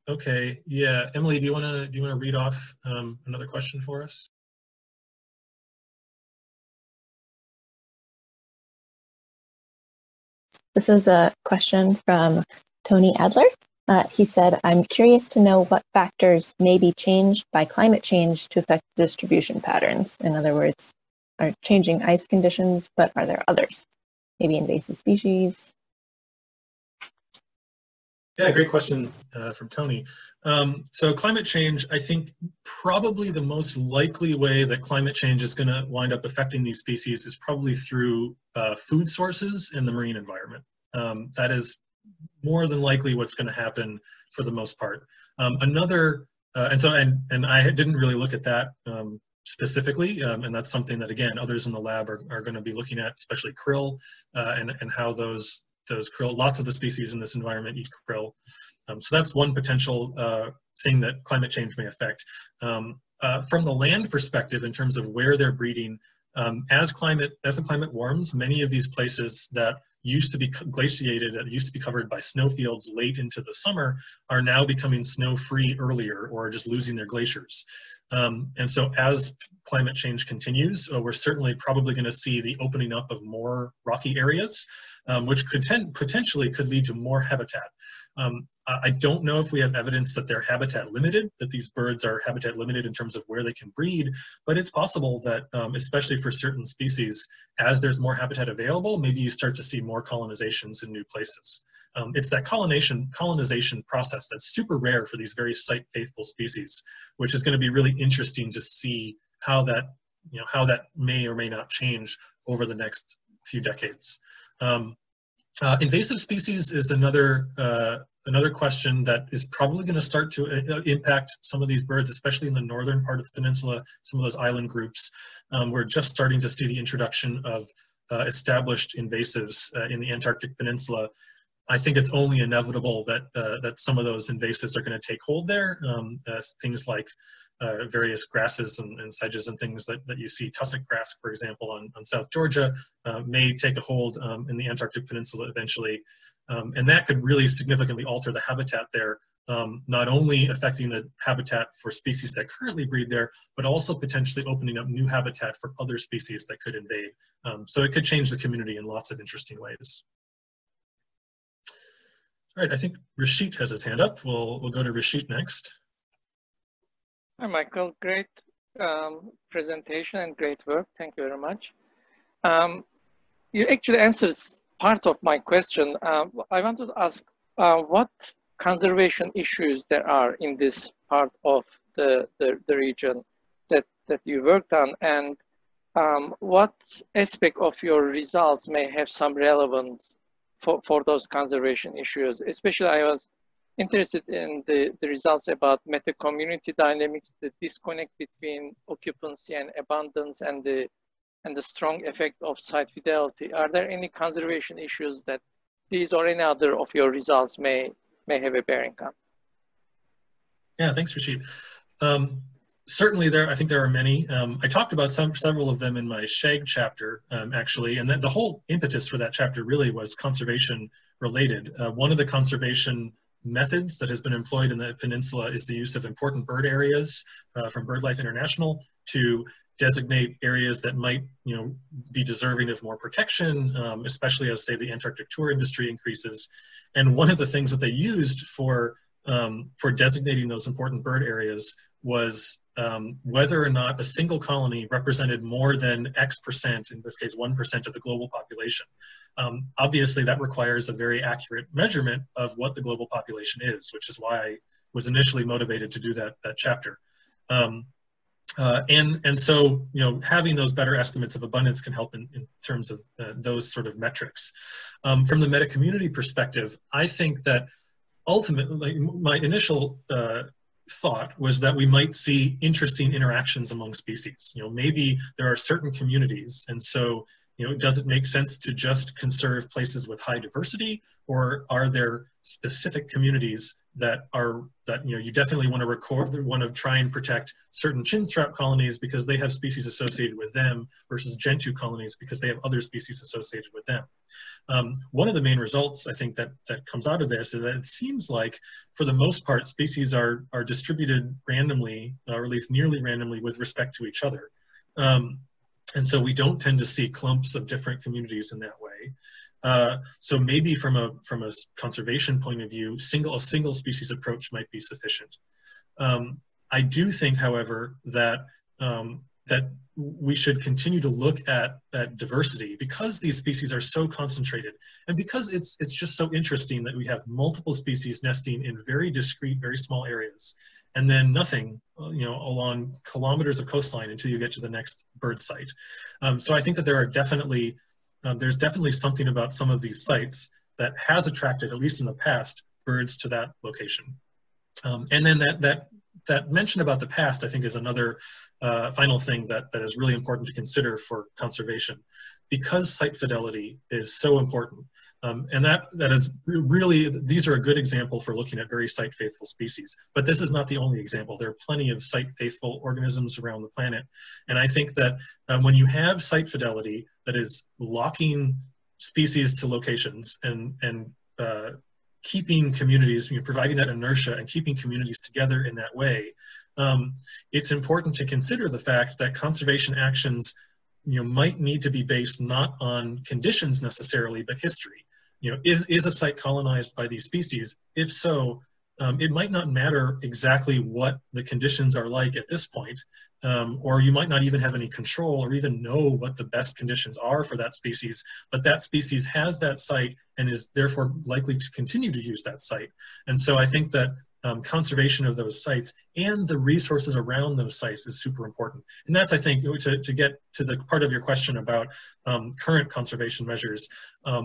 [SPEAKER 2] Okay, yeah, Emily, do you want to read off another question for us?
[SPEAKER 7] This is a question from Tony Adler. He said, I'm curious to know what factors may be changed by climate change to affect distribution patterns. In other words, are changing ice conditions, but are there others? Maybe invasive species?
[SPEAKER 2] Yeah, great question from Tony. So climate change, I think probably the most likely way that climate change is going to wind up affecting these species is probably through food sources in the marine environment. That is more than likely what's going to happen for the most part. And I didn't really look at that specifically, and that's something that, again, others in the lab are going to be looking at, especially krill, and how those krill, lots of the species in this environment eat krill. So that's one potential thing that climate change may affect. From the land perspective, in terms of where they're breeding, as the climate warms, many of these places that used to be glaciated, that used to be covered by snowfields late into the summer, are now becoming snow-free earlier or just losing their glaciers. And so as climate change continues, we're certainly probably going to see the opening up of more rocky areas, which potentially could lead to more habitat. I don't know if we have evidence that they're habitat limited, that these birds are habitat limited in terms of where they can breed, but it's possible that, especially for certain species, as there's more habitat available, maybe you start to see more colonizations in new places. It's that colonization process that's super rare for these very site-faithful species, which is going to be really interesting to see how that may or may not change over the next few decades. Invasive species is another question that is probably going to start to impact some of these birds, especially in the northern part of the peninsula, some of those island groups. We're just starting to see the introduction of established invasives in the Antarctic Peninsula. I think it's only inevitable that that some of those invasives are going to take hold there. Things like various grasses and sedges and things that you see, tussock grass, for example, on South Georgia, may take a hold in the Antarctic Peninsula eventually. And that could really significantly alter the habitat there, not only affecting the habitat for species that currently breed there, but also potentially opening up new habitat for other species that could invade. So it could change the community in lots of interesting ways. All right, I think Rashid has his hand up. We'll go to Rashid next.
[SPEAKER 8] Hi, Michael. Great presentation and great work. Thank you very much. You actually answered part of my question. I wanted to ask what conservation issues there are in this part of the region that you worked on, and what aspect of your results may have some relevance for those conservation issues. Especially, I was interested in the results about meta-community dynamics, the disconnect between occupancy and abundance, and the strong effect of site fidelity. Are there any conservation issues that these or any other of your results may have a bearing on?
[SPEAKER 2] Yeah, thanks, Rashid. Certainly, I think there are many. I talked about several of them in my SHAG chapter, actually, and the whole impetus for that chapter really was conservation related. One of the conservation methods that has been employed in the peninsula is the use of important bird areas from BirdLife International to designate areas that might, be deserving of more protection, especially as, say, the Antarctic tour industry increases. And one of the things that they used for designating those important bird areas was whether or not a single colony represented more than X percent, in this case 1% of the global population. Obviously, that requires a very accurate measurement of what the global population is, which is why I was initially motivated to do that chapter. And so, having those better estimates of abundance can help in terms of those sort of metrics. From the meta-community perspective, I think that ultimately, my initial thought was that we might see interesting interactions among species. Maybe there are certain communities, and so, does it make sense to just conserve places with high diversity, or are there specific communities that you definitely want to try and protect certain chinstrap colonies because they have species associated with them versus gentoo colonies because they have other species associated with them. One of the main results I think that comes out of this is that it seems like for the most part species are distributed randomly, or at least nearly randomly, with respect to each other. And so we don't tend to see clumps of different communities in that way. So maybe from a conservation point of view, a single species approach might be sufficient. I do think, however, that we should continue to look at diversity because these species are so concentrated, and because it's just so interesting that we have multiple species nesting in very discrete, very small areas, and then nothing, along kilometers of coastline until you get to the next bird site. So I think that there's definitely something about some of these sites that has attracted, at least in the past, birds to that location. And then that mention about the past, I think, is another final thing that is really important to consider for conservation, because site fidelity is so important. And that is really, these are a good example for looking at very site faithful species, but this is not the only example. There are plenty of site faithful organisms around the planet. And I think that when you have site fidelity that is locking species to locations and keeping communities, providing that inertia and keeping communities together in that way, it's important to consider the fact that conservation actions, might need to be based not on conditions necessarily, but history. Is a site colonized by these species? If so, it might not matter exactly what the conditions are like at this point, or you might not even have any control or even know what the best conditions are for that species, but that species has that site and is therefore likely to continue to use that site. And so I think that conservation of those sites and the resources around those sites is super important. And that's, I think, to get to the part of your question about current conservation measures,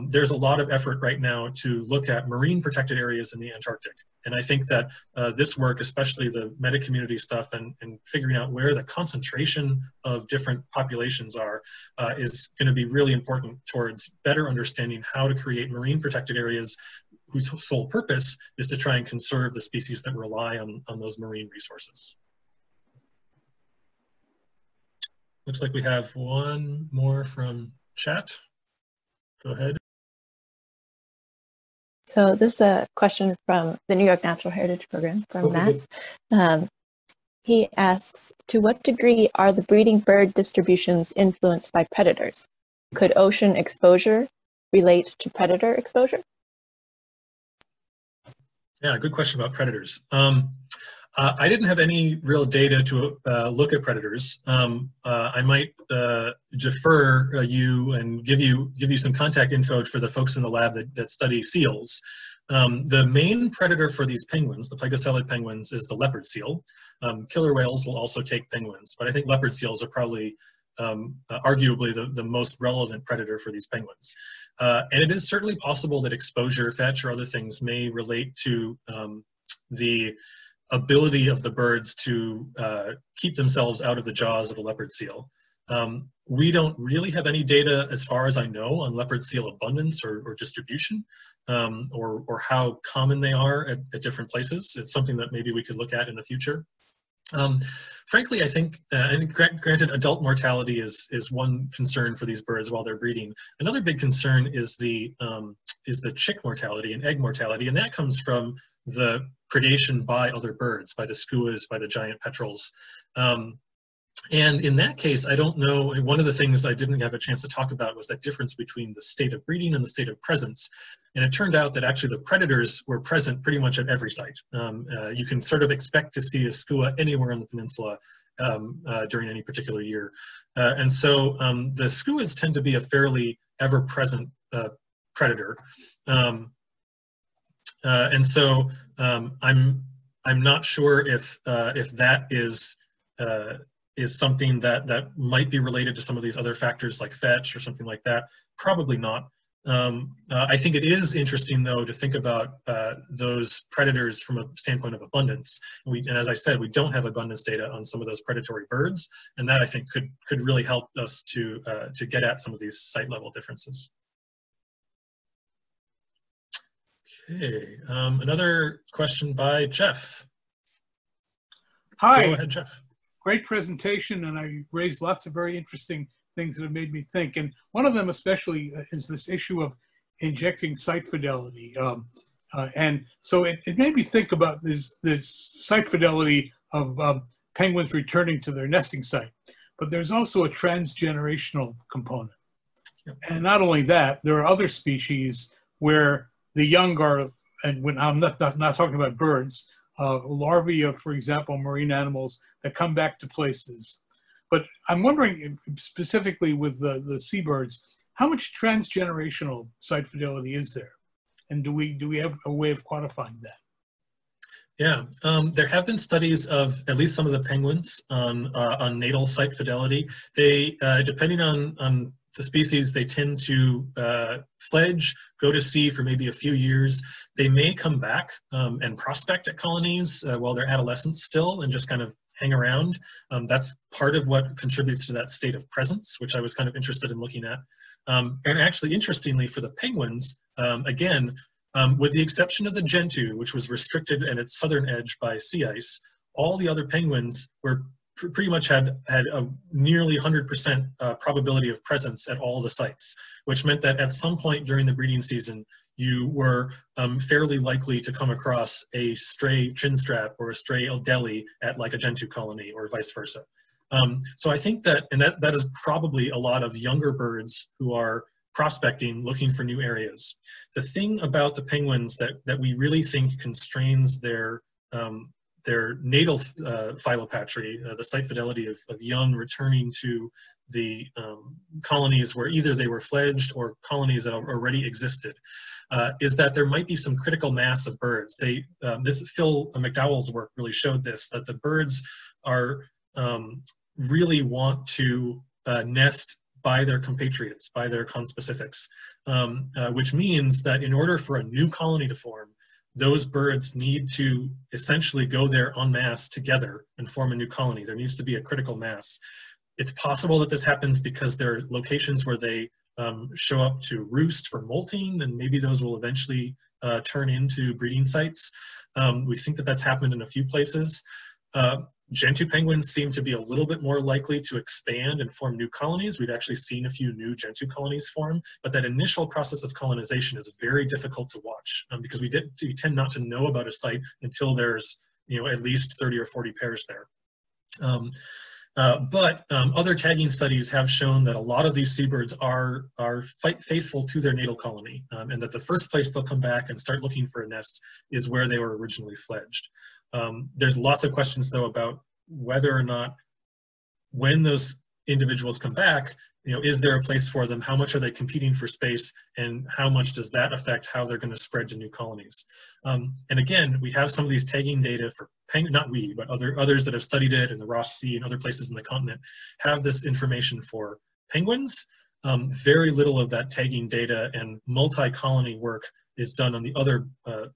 [SPEAKER 2] there's a lot of effort right now to look at marine protected areas in the Antarctic. And I think that this work, especially the meta-community stuff and figuring out where the concentration of different populations are, is going to be really important towards better understanding how to create marine protected areas whose sole purpose is to try and conserve the species that rely on those marine resources. Looks like we have one more from chat. Go ahead.
[SPEAKER 7] So this is a question from the New York Natural Heritage Program from Matt. He asks, to what degree are the breeding bird distributions influenced by predators? Could ocean exposure relate to predator exposure?
[SPEAKER 2] Yeah, good question about predators. I didn't have any real data to look at predators. I might defer you and give you some contact info for the folks in the lab that study seals. The main predator for these penguins, the placocelid penguins, is the leopard seal. Killer whales will also take penguins, but I think leopard seals are probably arguably the most relevant predator for these penguins. And it is certainly possible that exposure, fetch, or other things may relate to the ability of the birds to keep themselves out of the jaws of a leopard seal. We don't really have any data, as far as I know, on leopard seal abundance or distribution, or how common they are at different places. It's something that maybe we could look at in the future. Frankly, I think, and granted, adult mortality is one concern for these birds while they're breeding. Another big concern is the chick mortality and egg mortality, and that comes from the predation by other birds, by the skuas, by the giant petrels. And in that case, I don't know, and one of the things I didn't have a chance to talk about was that difference between the state of breeding and the state of presence. And it turned out that actually the predators were present pretty much at every site. You can sort of expect to see a skua anywhere on the peninsula during any particular year. And so the skuas tend to be a fairly ever-present predator. And so I'm not sure if that is something that might be related to some of these other factors like fetch or something like that. Probably not. I think it is interesting, though, to think about those predators from a standpoint of abundance. And as I said, we don't have abundance data on some of those predatory birds, and that I think could really help us to get at some of these site level differences. Okay, another question by Jeff.
[SPEAKER 9] Hi.
[SPEAKER 2] Go ahead, Jeff.
[SPEAKER 9] Great presentation, and I raised lots of very interesting things that have made me think. And one of them especially is this issue of injecting site fidelity. And so it made me think about this site fidelity of penguins returning to their nesting site. But there's also a transgenerational component. Yep. And not only that, there are other species where the young are, and when I'm not talking about birds, larvae of, for example, marine animals that come back to places. But I'm wondering, specifically with the seabirds, how much transgenerational site fidelity is there? And do we have a way of quantifying that?
[SPEAKER 2] Yeah, there have been studies of at least some of the penguins on natal site fidelity. They, depending on the species, they tend to fledge, go to sea for maybe a few years. They may come back and prospect at colonies while they're adolescents still and just kind of hang around. That's part of what contributes to that state of presence, which I was kind of interested in looking at. And actually, interestingly, for the penguins, again, with the exception of the gentoo, which was restricted at its southern edge by sea ice, all the other penguins were pretty much had a nearly 100% probability of presence at all the sites, which meant that at some point during the breeding season, you were fairly likely to come across a stray chinstrap or a stray eldelli at like a gentoo colony or vice versa. So I think that, and that is probably a lot of younger birds who are prospecting, looking for new areas. The thing about the penguins that we really think constrains their natal philopatry, the site fidelity of young returning to the colonies where either they were fledged or colonies that already existed, is that there might be some critical mass of birds. This Phil McDowell's work really showed this, that the birds are really want to nest by their compatriots, by their conspecifics, which means that in order for a new colony to form, those birds need to essentially go there en masse together and form a new colony. There needs to be a critical mass. It's possible that this happens because there are locations where they show up to roost for molting, and maybe those will eventually turn into breeding sites. We think that that's happened in a few places. Gentoo penguins seem to be a little bit more likely to expand and form new colonies. We've actually seen a few new Gentoo colonies form, but that initial process of colonization is very difficult to watch because we tend not to know about a site until there's at least 30 or 40 pairs there. But other tagging studies have shown that a lot of these seabirds are faithful to their natal colony, and that the first place they'll come back and start looking for a nest is where they were originally fledged. There's lots of questions, though, about whether or not when those individuals come back, is there a place for them? How much are they competing for space? And how much does that affect how they're going to spread to new colonies? And again, we have some of these tagging data for penguin, not we, but others that have studied it in the Ross Sea and other places in the continent have this information for penguins. Very little of that tagging data and multi-colony work is done on the other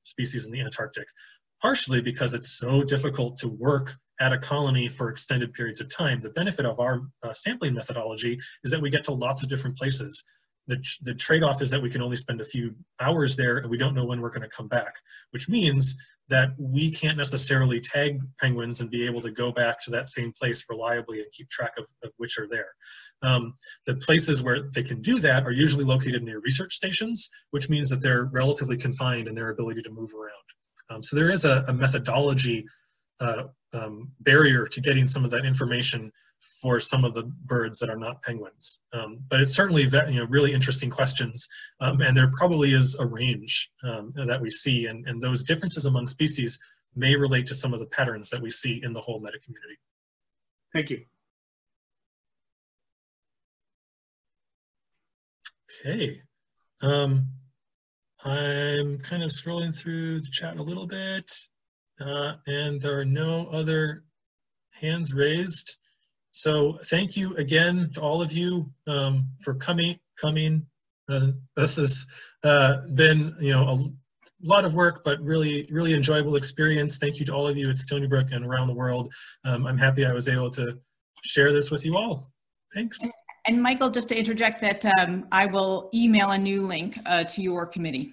[SPEAKER 2] species in the Antarctic, partially because it's so difficult to work at a colony for extended periods of time. The benefit of our sampling methodology is that we get to lots of different places. The trade-off is that we can only spend a few hours there and we don't know when we're going to come back, which means that we can't necessarily tag penguins and be able to go back to that same place reliably and keep track of which are there. The places where they can do that are usually located near research stations, which means that they're relatively confined in their ability to move around. So there is a methodology barrier to getting some of that information for some of the birds that are not penguins. But it's certainly really interesting questions, and there probably is a range that we see, and those differences among species may relate to some of the patterns that we see in the whole meta community.
[SPEAKER 9] Thank you.
[SPEAKER 2] Okay. I'm kind of scrolling through the chat a little bit, and there are no other hands raised. So thank you again to all of you for coming. This has been a lot of work, but really enjoyable experience. Thank you to all of you at Stony Brook and around the world. I'm happy I was able to share this with you all. Thanks.
[SPEAKER 3] And Michael, just to interject that I will email a new link to your committee.